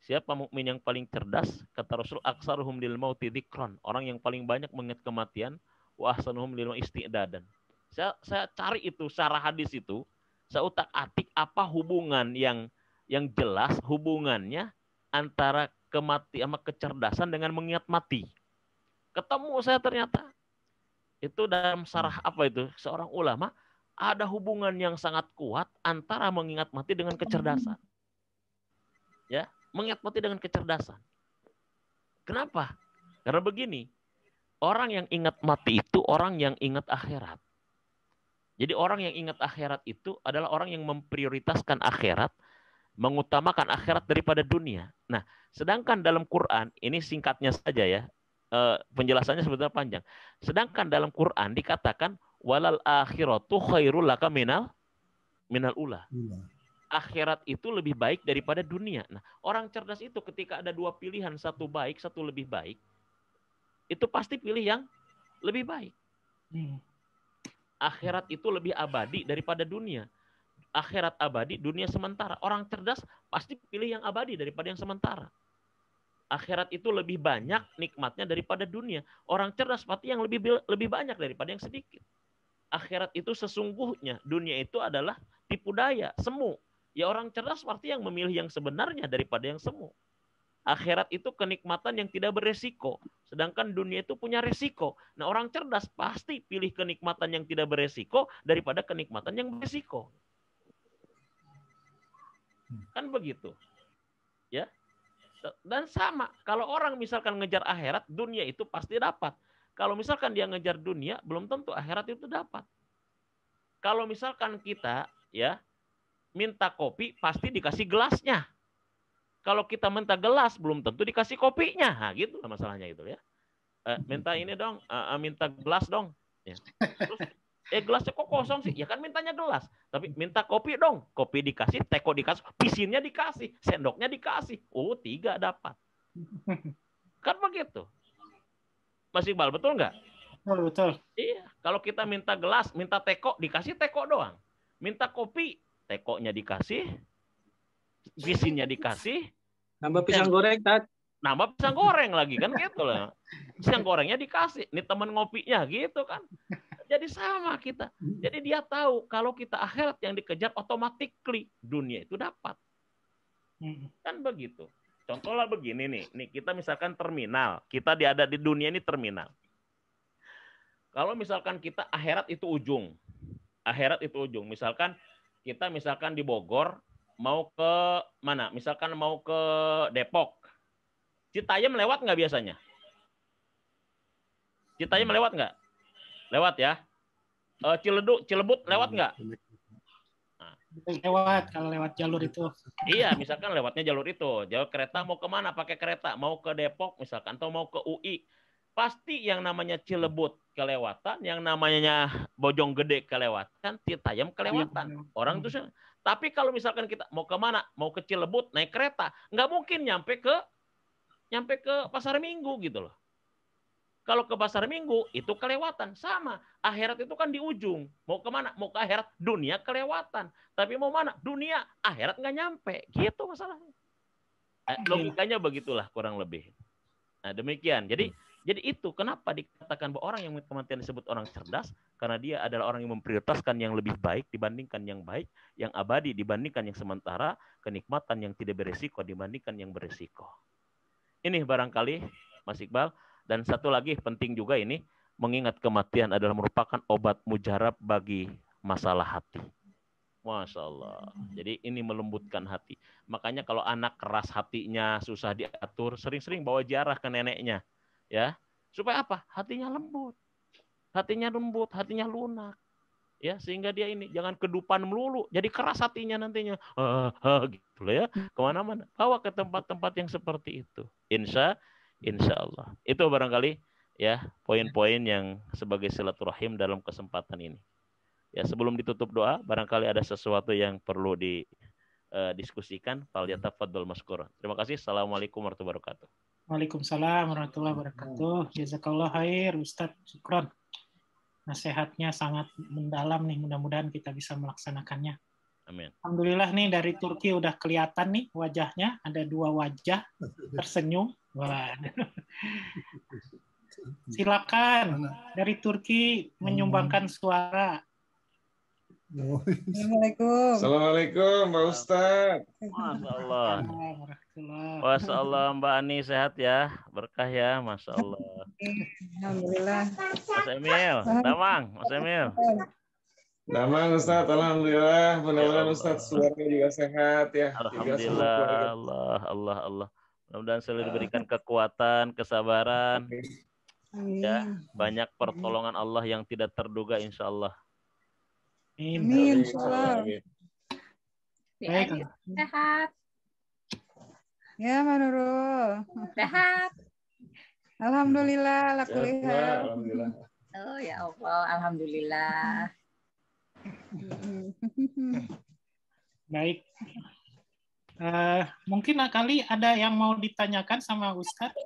Siapa mukmin yang paling cerdas? Kata Rasul, aksaruhum lil mauti dzikran. Orang yang paling banyak mengingat kematian, wa ahsanuhum lil isti'dadan. Saya cari itu secara hadis itu, saya utak-atik apa hubungan yang jelas hubungannya antara kematian sama kecerdasan dengan mengingat mati. Ketemu saya ternyata. Itu dalam syarah apa itu? Seorang ulama, ada hubungan yang sangat kuat antara mengingat mati dengan kecerdasan. Ya, mengingat mati dengan kecerdasan. Kenapa? Karena begini, orang yang ingat mati itu orang yang ingat akhirat. Jadi orang yang ingat akhirat itu adalah orang yang memprioritaskan akhirat, mengutamakan akhirat daripada dunia. Nah, sedangkan dalam Quran, ini singkatnya saja ya, penjelasannya sebetulnya panjang. Sedangkan dalam Quran dikatakan, walal akhiratu khairul laka minal ula. Akhirat itu lebih baik daripada dunia. Nah, orang cerdas itu ketika ada dua pilihan, satu baik, satu lebih baik, itu pasti pilih yang lebih baik. Akhirat itu lebih abadi daripada dunia. Akhirat abadi, dunia sementara. Orang cerdas pasti pilih yang abadi daripada yang sementara. Akhirat itu lebih banyak nikmatnya daripada dunia. Orang cerdas pasti yang lebih banyak daripada yang sedikit. Akhirat itu sesungguhnya, dunia itu adalah tipu daya, semu. Ya orang cerdas pasti yang memilih yang sebenarnya daripada yang semu. Akhirat itu kenikmatan yang tidak beresiko. Sedangkan dunia itu punya resiko. Nah orang cerdas pasti pilih kenikmatan yang tidak beresiko daripada kenikmatan yang beresiko. Kan begitu. Ya. Dan sama, kalau orang misalkan ngejar akhirat, dunia itu pasti dapat. Kalau misalkan dia ngejar dunia, belum tentu akhirat itu dapat. Kalau misalkan kita ya minta kopi, pasti dikasih gelasnya. Kalau kita minta gelas, belum tentu dikasih kopinya. Nah, gitu lah masalahnya itu ya. Minta ini dong, minta gelas dong. Ya. Terus, gelasnya kok kosong sih? Ya kan mintanya gelas. Tapi minta kopi dong. Kopi dikasih, teko dikasih, pisinnya dikasih, sendoknya dikasih. Oh, 3 dapat. Kan begitu. Mas Iqbal, betul nggak? Betul. Iya. Kalau kita minta gelas, minta teko, dikasih teko doang. Minta kopi, tekonya dikasih, pisinnya dikasih, nambah pisang goreng, Tat. Nambah pisang goreng lagi kan gitu loh. Pisang gorengnya dikasih, nih teman ngopinya gitu kan. Jadi sama kita. Jadi dia tahu kalau kita akhirat yang dikejar automatically dunia itu dapat. Kan begitu. Contohnya begini nih kita misalkan terminal, kita ada di dunia ini terminal. Kalau misalkan kita akhirat itu ujung. Akhirat itu ujung. Misalkan kita di Bogor mau ke mana? Misalkan mau ke Depok. Citayam lewat nggak biasanya? Citayam lewat nggak? Lewat ya. Cilebut lewat nggak? Nah. Lewat kalau lewat jalur itu. Iya, misalkan lewatnya jalur itu. Jalur kereta mau kemana? Pakai kereta. Mau ke Depok misalkan atau mau ke UI. Pasti yang namanya Cilebut kelewatan, yang namanya Bojonggede kelewatan, Citayam kelewatan. Orang itu. Tapi kalau misalkan kita mau kemana? Mau ke Cilebut naik kereta, nggak mungkin nyampe ke Pasar Minggu gitu loh. Kalau ke Pasar Minggu itu kelewatan. Sama. Akhirat itu kan di ujung. Mau kemana? Mau ke akhirat. Dunia kelewatan. Tapi mau mana? Dunia. Akhirat nggak nyampe. Gitu masalahnya. Logikanya begitulah kurang lebih. Nah demikian. Jadi itu kenapa dikatakan bahwa orang yang kematian disebut orang cerdas. Karena dia adalah orang yang memprioritaskan yang lebih baik dibandingkan yang baik. Yang abadi dibandingkan yang sementara. Kenikmatan yang tidak beresiko dibandingkan yang beresiko. Ini barangkali Mas Iqbal. Dan satu lagi penting juga ini, mengingat kematian adalah merupakan obat mujarab bagi masalah hati. Masya Allah. Jadi ini melembutkan hati. Makanya kalau anak keras hatinya, susah diatur, sering-sering bawa ziarah ke neneknya. Ya, supaya apa? Hatinya lembut. Hatinya lembut, hatinya lunak. Ya, sehingga dia ini jangan kedupan melulu. Jadi keras hatinya nantinya. Gitu loh ya. Kemana-mana. Bawa ke tempat-tempat yang seperti itu. Insya Allah. Itu barangkali ya poin-poin yang sebagai silaturahim dalam kesempatan ini. Ya sebelum ditutup doa, barangkali ada sesuatu yang perlu didiskusikan. Falyatafaddal mashkura. Terima kasih. Assalamualaikum warahmatullahi wabarakatuh. Waalaikumsalam warahmatullahi wabarakatuh. Jazakallah khair, Ustadz. Syukron. Nasihatnya sangat mendalam nih. Mudah-mudahan kita bisa melaksanakannya. Amin. Alhamdulillah nih dari Turki udah kelihatan nih wajahnya. Ada 2 wajah tersenyum. Wah. Silakan dari Turki menyumbangkan suara. Assalamualaikum. Assalamualaikum, Pak Ustadz. Masya Allah. Masya Allah, Mbak Ani sehat ya, berkah ya, Masya Allah. Alhamdulillah. Mas Emil, Damang, Mas Emil. Damang Ustadz, alhamdulillah. Mudah-mudahan Ustadz suaranya juga sehat ya. Alhamdulillah, Allah. Mudah-mudahan selalu diberikan kekuatan, kesabaran. Amin. Ya, banyak pertolongan Allah yang tidak terduga, insya Allah. Amin. Baik. Sehat. Ya, Manurul. Sehat. Alhamdulillah, lakulihal. Alhamdulillah. Oh ya Allah, alhamdulillah. Baik. Mungkin kali ada yang mau ditanyakan sama Ustadz.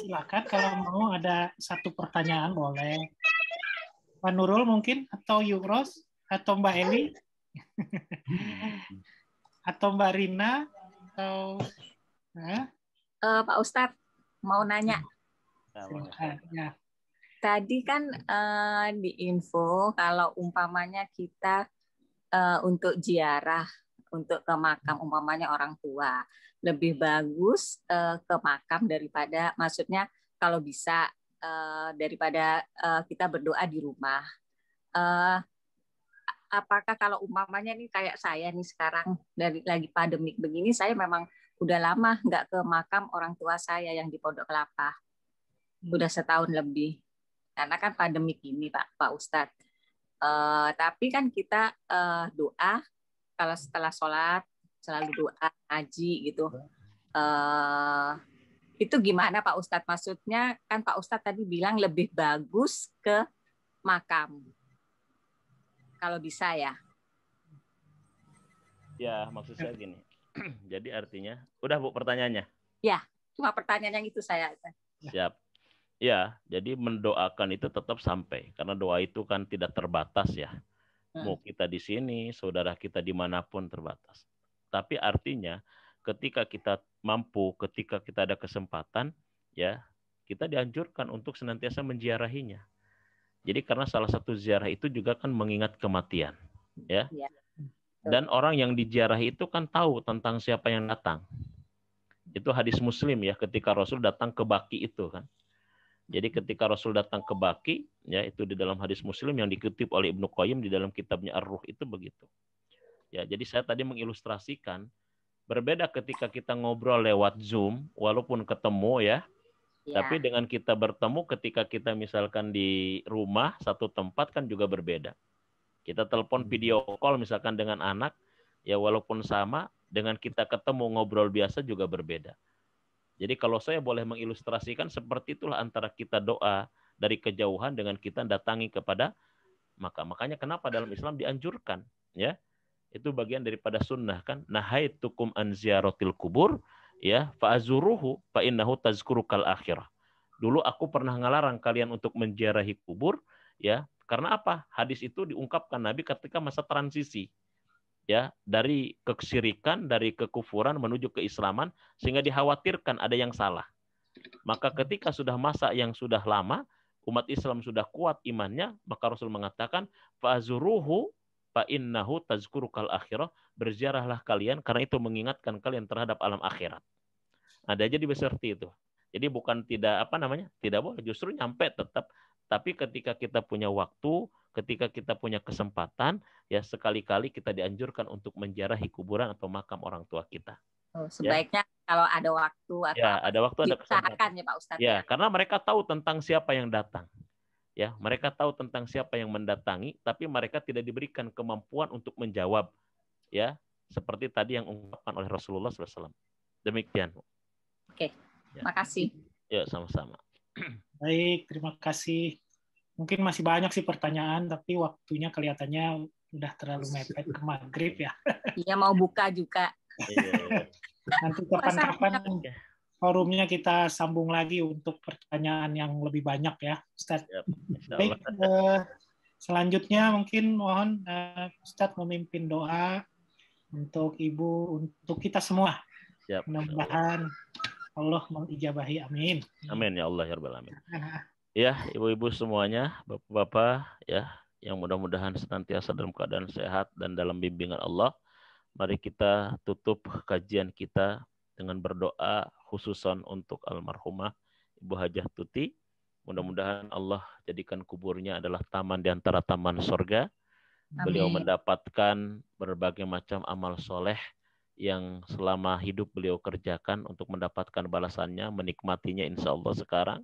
Silakan kalau mau ada satu pertanyaan boleh. Pak Nurul mungkin atau Yugros atau Mbak Eli atau Mbak Rina atau Pak Ustadz mau nanya. Ya. Tadi kan di info kalau umpamanya kita untuk ziarah untuk ke makam umpamanya orang tua. Lebih bagus ke makam daripada, maksudnya kalau bisa daripada kita berdoa di rumah. Apakah kalau umpamanya nih kayak saya nih sekarang dari lagi pandemik begini, saya memang udah lama nggak ke makam orang tua saya yang di Pondok Kelapa. Udah setahun lebih. Karena kan pandemik ini Pak Ustadz. Tapi kan kita doa kalau setelah sholat selalu doa ngaji gitu. Itu gimana Pak Ustadz? Maksudnya kan Pak Ustadz tadi bilang lebih bagus ke makam kalau bisa ya. Ya, maksud saya gini. Jadi artinya, udah Bu pertanyaannya? Ya, cuma pertanyaan yang itu saya. Siap. Ya, jadi mendoakan itu tetap sampai. Karena doa itu kan tidak terbatas ya. Mau kita di sini, saudara kita dimanapun terbatas. Tapi artinya, ketika kita mampu, ketika kita ada kesempatan, ya kita dianjurkan untuk senantiasa menziarahinya. Jadi karena salah satu ziarah itu juga kan mengingat kematian. Ya. Dan orang yang diziarahi itu kan tahu tentang siapa yang datang. Itu hadis Muslim ya, ketika Rasul datang ke Baqi itu kan. Jadi ketika Rasul datang ke Baqi, ya itu di dalam hadis Muslim yang dikutip oleh Ibnu Qayyim di dalam kitabnya Ar-Ruh itu begitu. Ya, jadi saya tadi mengilustrasikan berbeda ketika kita ngobrol lewat Zoom walaupun ketemu ya. Tapi dengan kita bertemu ketika kita misalkan di rumah satu tempat kan juga berbeda. Kita telepon video call misalkan dengan anak, ya walaupun sama, dengan kita ketemu ngobrol biasa juga berbeda. Jadi kalau saya boleh mengilustrasikan seperti itulah antara kita doa dari kejauhan dengan kita datangi kepada makam. Makanya kenapa dalam Islam dianjurkan, ya? Itu bagian daripada sunnah kan. Nahaitukum an ziyaratil kubur, ya, fa'azuruhu fa innahu tazkurukal akhirah. Dulu aku pernah ngelarang kalian untuk menziarahi kubur, ya. Karena apa? Hadis itu diungkapkan Nabi ketika masa transisi. Ya, dari kesyirikan, dari kekufuran menuju keislaman, sehingga dikhawatirkan ada yang salah. Maka ketika sudah masa yang sudah lama, umat Islam sudah kuat imannya, maka Rasul mengatakan, fa'azuruhu fa'innahu tazkurukal akhirah, berziarahlah kalian, karena itu mengingatkan kalian terhadap alam akhirat. Ada jadi seperti itu. Jadi bukan tidak tidak boleh, justru nyampe tetap. Tapi ketika kita punya waktu, ketika kita punya kesempatan, ya sekali-kali kita dianjurkan untuk menziarahi kuburan atau makam orang tua kita. Sebaiknya ya, kalau ada waktu atau ada waktu, ada kesempatan ya Pak Ustadz. Ya, karena mereka tahu tentang siapa yang datang. Ya, mereka tahu tentang siapa yang mendatangi, tapi mereka tidak diberikan kemampuan untuk menjawab. Ya, seperti tadi yang ungkapkan oleh Rasulullah SAW. Demikian. Oke, makasih. Ya, sama-sama. Baik, terima kasih. Mungkin masih banyak sih pertanyaan, tapi waktunya kelihatannya udah terlalu mepet ke maghrib ya. Iya, mau buka juga. Nanti kapan-kapan forumnya kita sambung lagi untuk pertanyaan yang lebih banyak ya, Ustadz. Baik, selanjutnya mungkin mohon Ustadz memimpin doa untuk Ibu, untuk kita semua. Mudah-mudahan Allah mengijabahi, amin. Amin ya Allah ya Rabbal alamin. Ya, ibu-ibu semuanya, bapak-bapak ya, yang mudah-mudahan senantiasa dalam keadaan sehat dan dalam bimbingan Allah. Mari kita tutup kajian kita dengan berdoa khususan untuk almarhumah Ibu Hajah Tuti. Mudah-mudahan Allah jadikan kuburnya adalah taman di antara taman surga. Beliau mendapatkan berbagai macam amal soleh yang selama hidup beliau kerjakan untuk mendapatkan balasannya, menikmatinya insya Allah sekarang.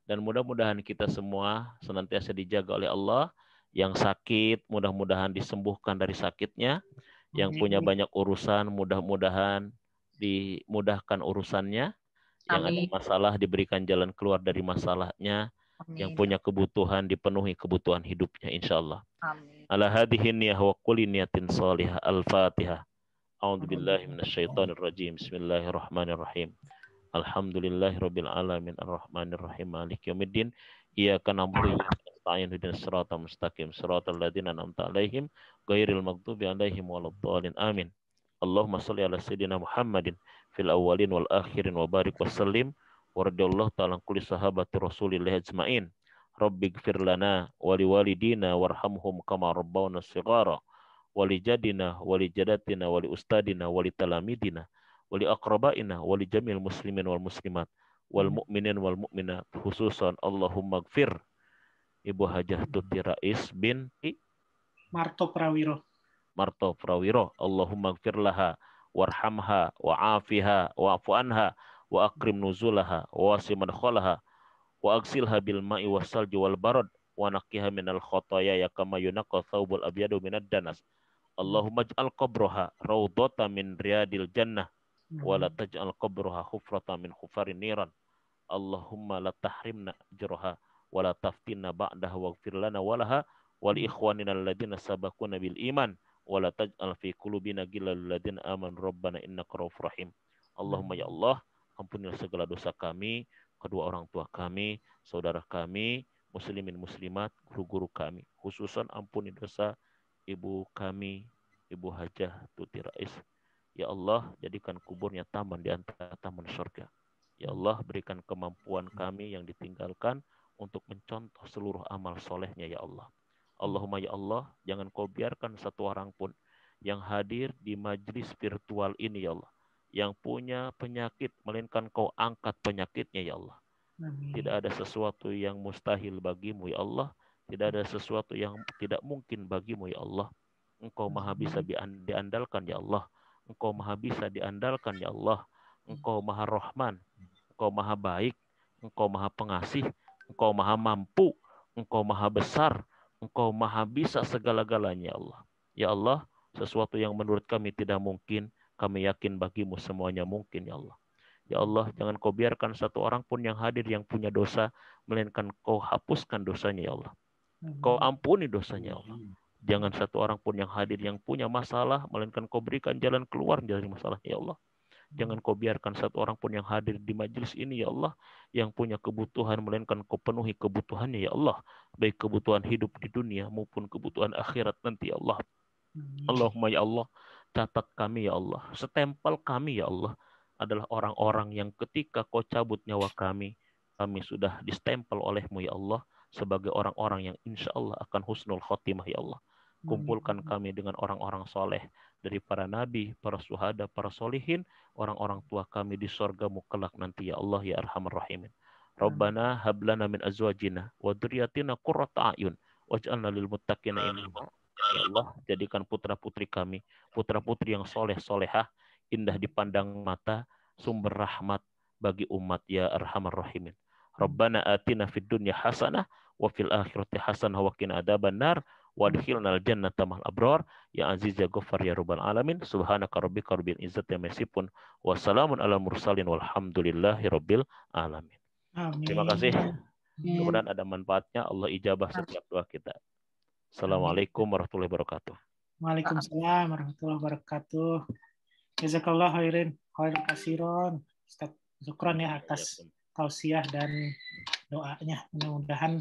Dan mudah-mudahan kita semua senantiasa dijaga oleh Allah. Yang sakit, mudah-mudahan disembuhkan dari sakitnya. Yang punya banyak urusan, mudah-mudahan dimudahkan urusannya. Yang ada masalah, diberikan jalan keluar dari masalahnya. Yang punya kebutuhan, dipenuhi kebutuhan hidupnya insya Allah. Ala hadihi niyah wa kulli niyatin salihah. Al-Fatihah. A'udzubillahi minasyaitonir rajim. Bismillahirrahmanirrahim. Alhamdulillahirabbil alamin arrahmanir rahim maliki yaumiddin. Iyyaka na'budu wa iyyaka nasta'in ihdinas siratal mustaqim siratal ladzina an'amta 'alaihim ghairil maghdubi 'alaihim waladdallin. Amin. Allahumma shalli ala sayidina Muhammadin fil awwalin wal akhirin wa barik wa sallim wa radhiyallahu ta'ala kulli sahabati Rasulillah ajmain. Rabbighfir lana wa liwalidina warhamhum kama rabbawna shighara. wali jadina, wali jadatina, wali ustadina, wali talamidina, wali aqrabaina, wali jamil muslimin wal muslimat, wal mu'minin wal mu'minat, khususan Allahumma gfir Ibu Hajah Tuti Rais binti Marto Prawiro. Allahumma gfir laha warhamha wa'afiha wa'fu anha wa akrim nuzulaha wa wasi madkhalaha wa agsilha bil ma'i wassalji wal barad wa naqiha minal khotoya ya kama yunaqqa thawbul abyadu minad danas. Allahumma ij'al qabraha rawdatan min riyadil jannah wa la taj'al qabraha hufratan min hufarin niran. Allahumma la tahrimna ajraha wa la taftinna ba'daha waghfir lana wa laha wa li ikhwanina alladhina sabaquna bil iman wa la taj'al fi qulubina ghillal lil ladzina amanu rabbana innaka ra'ufur rahim. Allahumma ya Allah, ampunilah segala dosa kami, kedua orang tua kami, saudara kami, muslimin muslimat, guru-guru kami. Khususan ampuni dosa ibu kami, Ibu Hajah Tuti Rais. Ya Allah, jadikan kuburnya taman di antara taman surga. Ya Allah, berikan kemampuan kami yang ditinggalkan untuk mencontoh seluruh amal solehnya ya Allah. Allahumma ya Allah, jangan kau biarkan satu orang pun yang hadir di majlis virtual ini ya Allah, yang punya penyakit, melainkan kau angkat penyakitnya ya Allah. Amin. Tidak ada sesuatu yang mustahil bagimu ya Allah. Tidak ada sesuatu yang tidak mungkin bagimu ya Allah. Engkau maha bisa diandalkan ya Allah. Engkau maha bisa diandalkan ya Allah. Engkau maha rahman. Engkau maha baik. Engkau maha pengasih. Engkau maha mampu. Engkau maha besar. Engkau maha bisa segala-galanya ya Allah. Ya Allah, sesuatu yang menurut kami tidak mungkin, kami yakin bagimu semuanya mungkin ya Allah. Ya Allah, jangan kau biarkan satu orang pun yang hadir yang punya dosa, melainkan kau hapuskan dosanya ya Allah. Kau ampuni dosanya ya Allah. Jangan satu orang pun yang hadir yang punya masalah, melainkan kau berikan jalan keluar dari masalahnya ya Allah. Jangan kau biarkan satu orang pun yang hadir di majelis ini ya Allah, yang punya kebutuhan, melainkan kau penuhi kebutuhannya ya Allah. Baik kebutuhan hidup di dunia maupun kebutuhan akhirat nanti ya Allah. Allahumma ya Allah, catat kami ya Allah, setempel kami ya Allah, adalah orang-orang yang ketika kau cabut nyawa kami sudah distempel olehmu ya Allah, sebagai orang-orang yang insya Allah akan husnul khotimah ya Allah. Kumpulkan kami dengan orang-orang soleh dari para nabi, para syuhada, para solihin, orang-orang tua kami di surgamu kelak nanti ya Allah ya arhamar rahimin. Rabbana hablana min azwajina wa dzurriyyatina qurrata a'yun waj'alna lil muttaqina imama. Ya Allah, jadikan putra-putri kami, putra-putri yang soleh solehah, indah dipandang mata, sumber rahmat bagi umat ya arhamar rahimin. Rabbana atina fid dunya hasanah wa fil akhirati hasanah wa qina adzabannar wadkhilnal jannata ma'al abrar ya aziz ya ghaffar ya rabbal alamin. Subhanaka rabbika rabbil izzati amma yasifun wa salamun alal mursalin walhamdulillahi rabbil alamin. Amin. Terima kasih. Mudah-mudahan ada manfaatnya. Allah ijabah setiap doa kita. Assalamualaikum warahmatullahi wabarakatuh. Waalaikumsalam warahmatullahi wabarakatuh. Jazakallah khairan kasiron. Ustaz, syukran ya atas tausiah dan doanya. Mudah-mudahan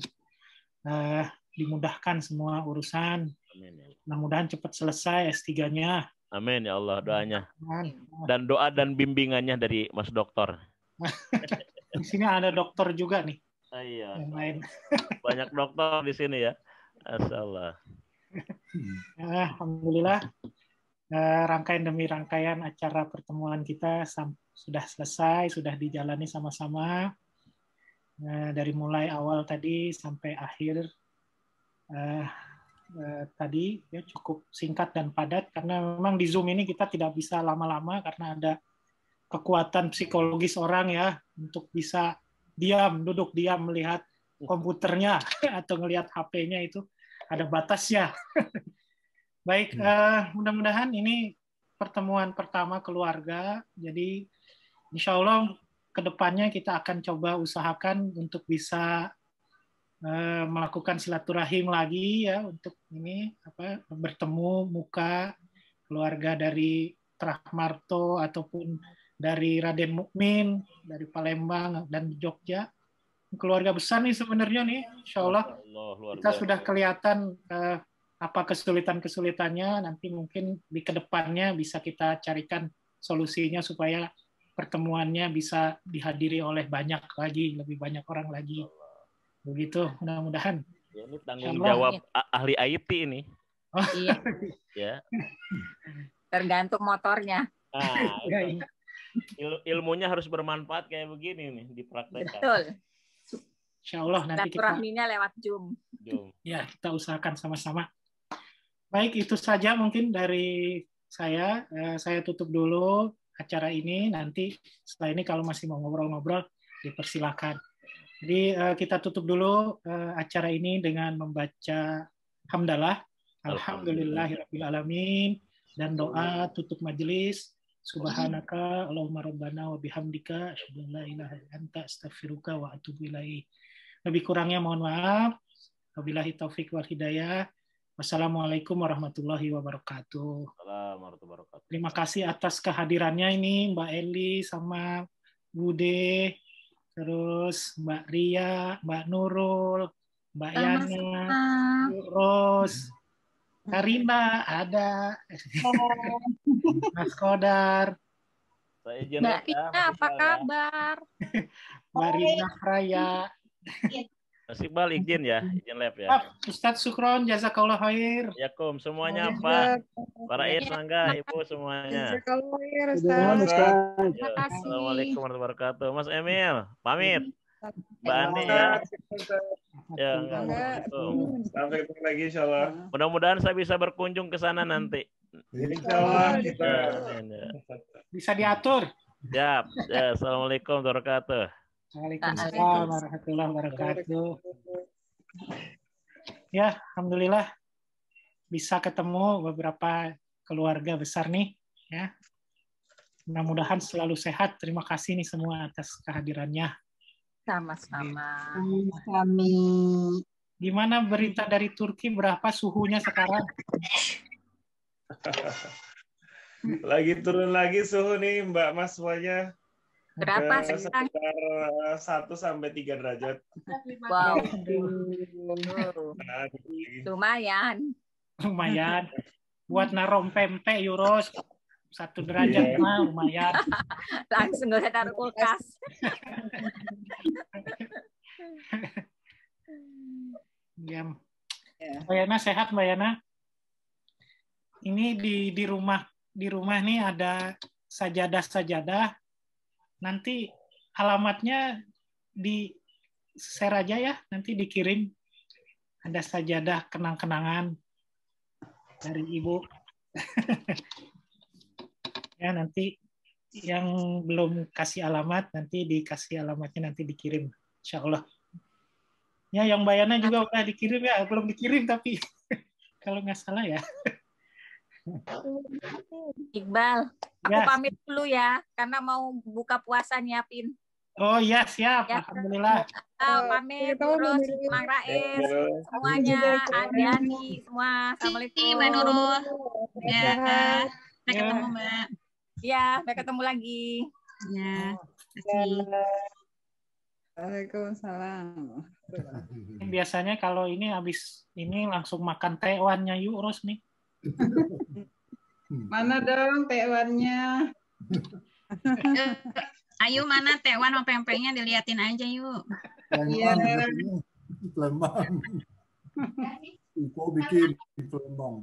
dimudahkan semua urusan. Amin. Mudah-mudahan cepat selesai S3-nya. Amin ya Allah, doanya. Dan doa dan bimbingannya dari Mas Dokter. Di sini ada dokter juga nih. Iya. Banyak dokter di sini ya. Masyaallah. Alhamdulillah. Rangkaian demi rangkaian acara pertemuan kita sudah selesai, sudah dijalani sama-sama. Dari mulai awal tadi sampai akhir tadi ya cukup singkat dan padat karena memang di Zoom ini kita tidak bisa lama-lama karena ada kekuatan psikologis orang ya untuk bisa duduk diam melihat komputernya atau melihat HP-nya itu ada batasnya. Baik, mudah-mudahan ini pertemuan pertama keluarga. Jadi insya Allah kedepannya kita akan coba usahakan untuk bisa melakukan silaturahim lagi ya untuk ini bertemu muka keluarga dari Trahmarto ataupun dari Raden Mukmin, dari Palembang dan Jogja. Keluarga besar nih sebenarnya nih, insya Allah kita sudah kelihatan apa kesulitan-kesulitannya, nanti mungkin di kedepannya bisa kita carikan solusinya supaya pertemuannya bisa dihadiri oleh lebih banyak orang lagi. Begitu, mudah-mudahan. Ya, ini tanggung jawab ahli IT ini. Oh. Iya. Ya. Tergantung motornya. Nah, itu. Ilmunya harus bermanfaat kayak begini nih dipraktekkan. Betul. Insya Allah nanti kita Silaturahminya lewat Zoom. Ya, kita usahakan sama-sama. Baik, itu saja mungkin dari saya. Saya tutup dulu acara ini. Nanti setelah ini kalau masih mau ngobrol-ngobrol, dipersilakan. Jadi kita tutup dulu acara ini dengan membaca hamdalah. Alhamdulillahirabbil alamin, dan doa tutup majelis. Subhanaka Allahumma rabbana wa bihamdika asyhadu an la ilaha illa anta astaghfiruka wa atubu ilaik. Lebih kurangnya mohon maaf. Wabillahi taufik wal hidayah. Wassalamualaikum warahmatullahi wabarakatuh. Terima kasih atas kehadirannya ini Mbak Eli sama Bude, terus Mbak Ria, Mbak Nurul, Mbak Yana, Ros, Karina ada, Mas Kodar. Mbak Rina apa kabar? Mbak Rina Raya. Mas Iqbal izin ya, izin live ya. Ustadz Sukron, jazakallah khair. Yakum semuanya apa? Para Mangga, Ibu semuanya. Jazakallah khair, Ustaz. Terima kasih. Assalamualaikum warahmatullahi wabarakatuh. Mas Emil, pamit. Mbak Andi ya. Ya, sampai ketemu lagi insyaallah. Mudah-mudahan saya bisa berkunjung ke sana nanti. Insyaallah. Bisa diatur. Ya, assalamualaikum warahmatullahi wabarakatuh. Waalaikumsalam warahmatullahi wabarakatuh. Ya, alhamdulillah bisa ketemu beberapa keluarga besar nih, ya. Mudah-mudahan selalu sehat. Terima kasih nih semua atas kehadirannya. Sama-sama. Kami. Gimana berita dari Turki? Berapa suhunya sekarang? Lagi turun lagi suhu nih Mbak Mas semuanya. Berapa sekarang? Sekitar 1 sampai 3 derajat. Wow. Lumayan. Lumayan. Buat narom pempek Euros 1 derajat mah lumayan. Langsung gak usah taruh kulkas. Ya. Mbak Yana sehat Mbak Yana? Ini di rumah nih ada sajadah. Nanti alamatnya di share aja ya, nanti dikirim. Ada sajadah kenang-kenangan dari Ibu. Ya, nanti yang belum kasih alamat, nanti dikasih alamatnya, nanti dikirim. Insya Allah. Ya, yang Mbak Yana juga udah dikirim ya, belum dikirim tapi kalau nggak salah ya. Iqbal, aku pamit dulu ya, karena mau buka puasa nyiapin. Oh iya, siap. Ya. Alhamdulillah. Pamit, terus Mang Raes, semuanya, Adiani, semua. Assalamualaikum. Mbak Nurul. Ya, sampai ketemu Mbak. Ya, sampai ketemu lagi. Ya, kasih. Waalaikumsalam. Biasanya kalau ini habis ini langsung makan tewannya yuk, Ros nih. Mana dong tewannya? Ayo mana tewan sama pempeknya diliatin aja yuk. Iya. Lembang. Ibu bikin di Lembang.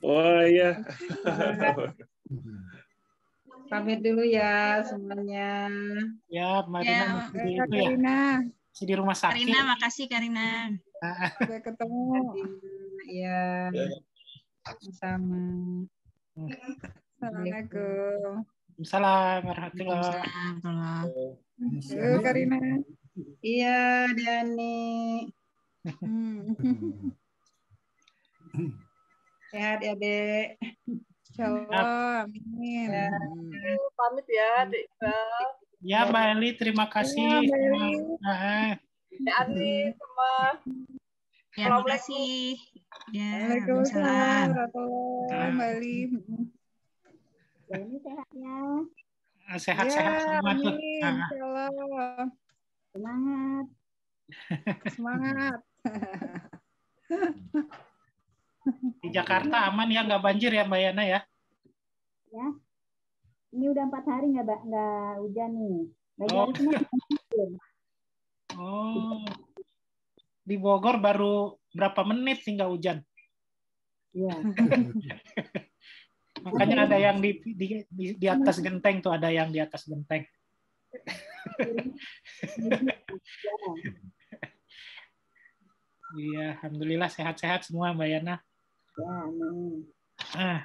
Oh iya. Pamit dulu ya semuanya. Ya, Marina. Ya, Karina. Di rumah sakit. Karina, makasih Karina. Sampai ketemu. Ya. Sama. Assalamualaikum. Assalamualaikum warahmatullahi wabarakatuh. Karina. Iya, Dani. Sehat ya, Dek. Insyaallah. Amin. Ya. Pamit ya, Dek. Ya, Mbak Eli, terima kasih. Ya, Mbak Eli. Ya, Andi, semua. Ya, terima kasih. Ya, Waalaikumsalam warahmatullahi Mbak Eli. Ini sehatnya. Sehat-sehat semua tuh. Insyaallah. Semangat. Semangat. Di Jakarta aman ya, nggak banjir ya Mbak Yana ya? Ya. Ini udah 4 hari nggak hujan nih. Oh. Di Bogor baru berapa menit sih nggak hujan? Iya. Makanya ada yang di atas genteng tuh, ada yang di atas genteng. Iya, alhamdulillah sehat-sehat semua Mbak Yana. Ya, amin. Ah.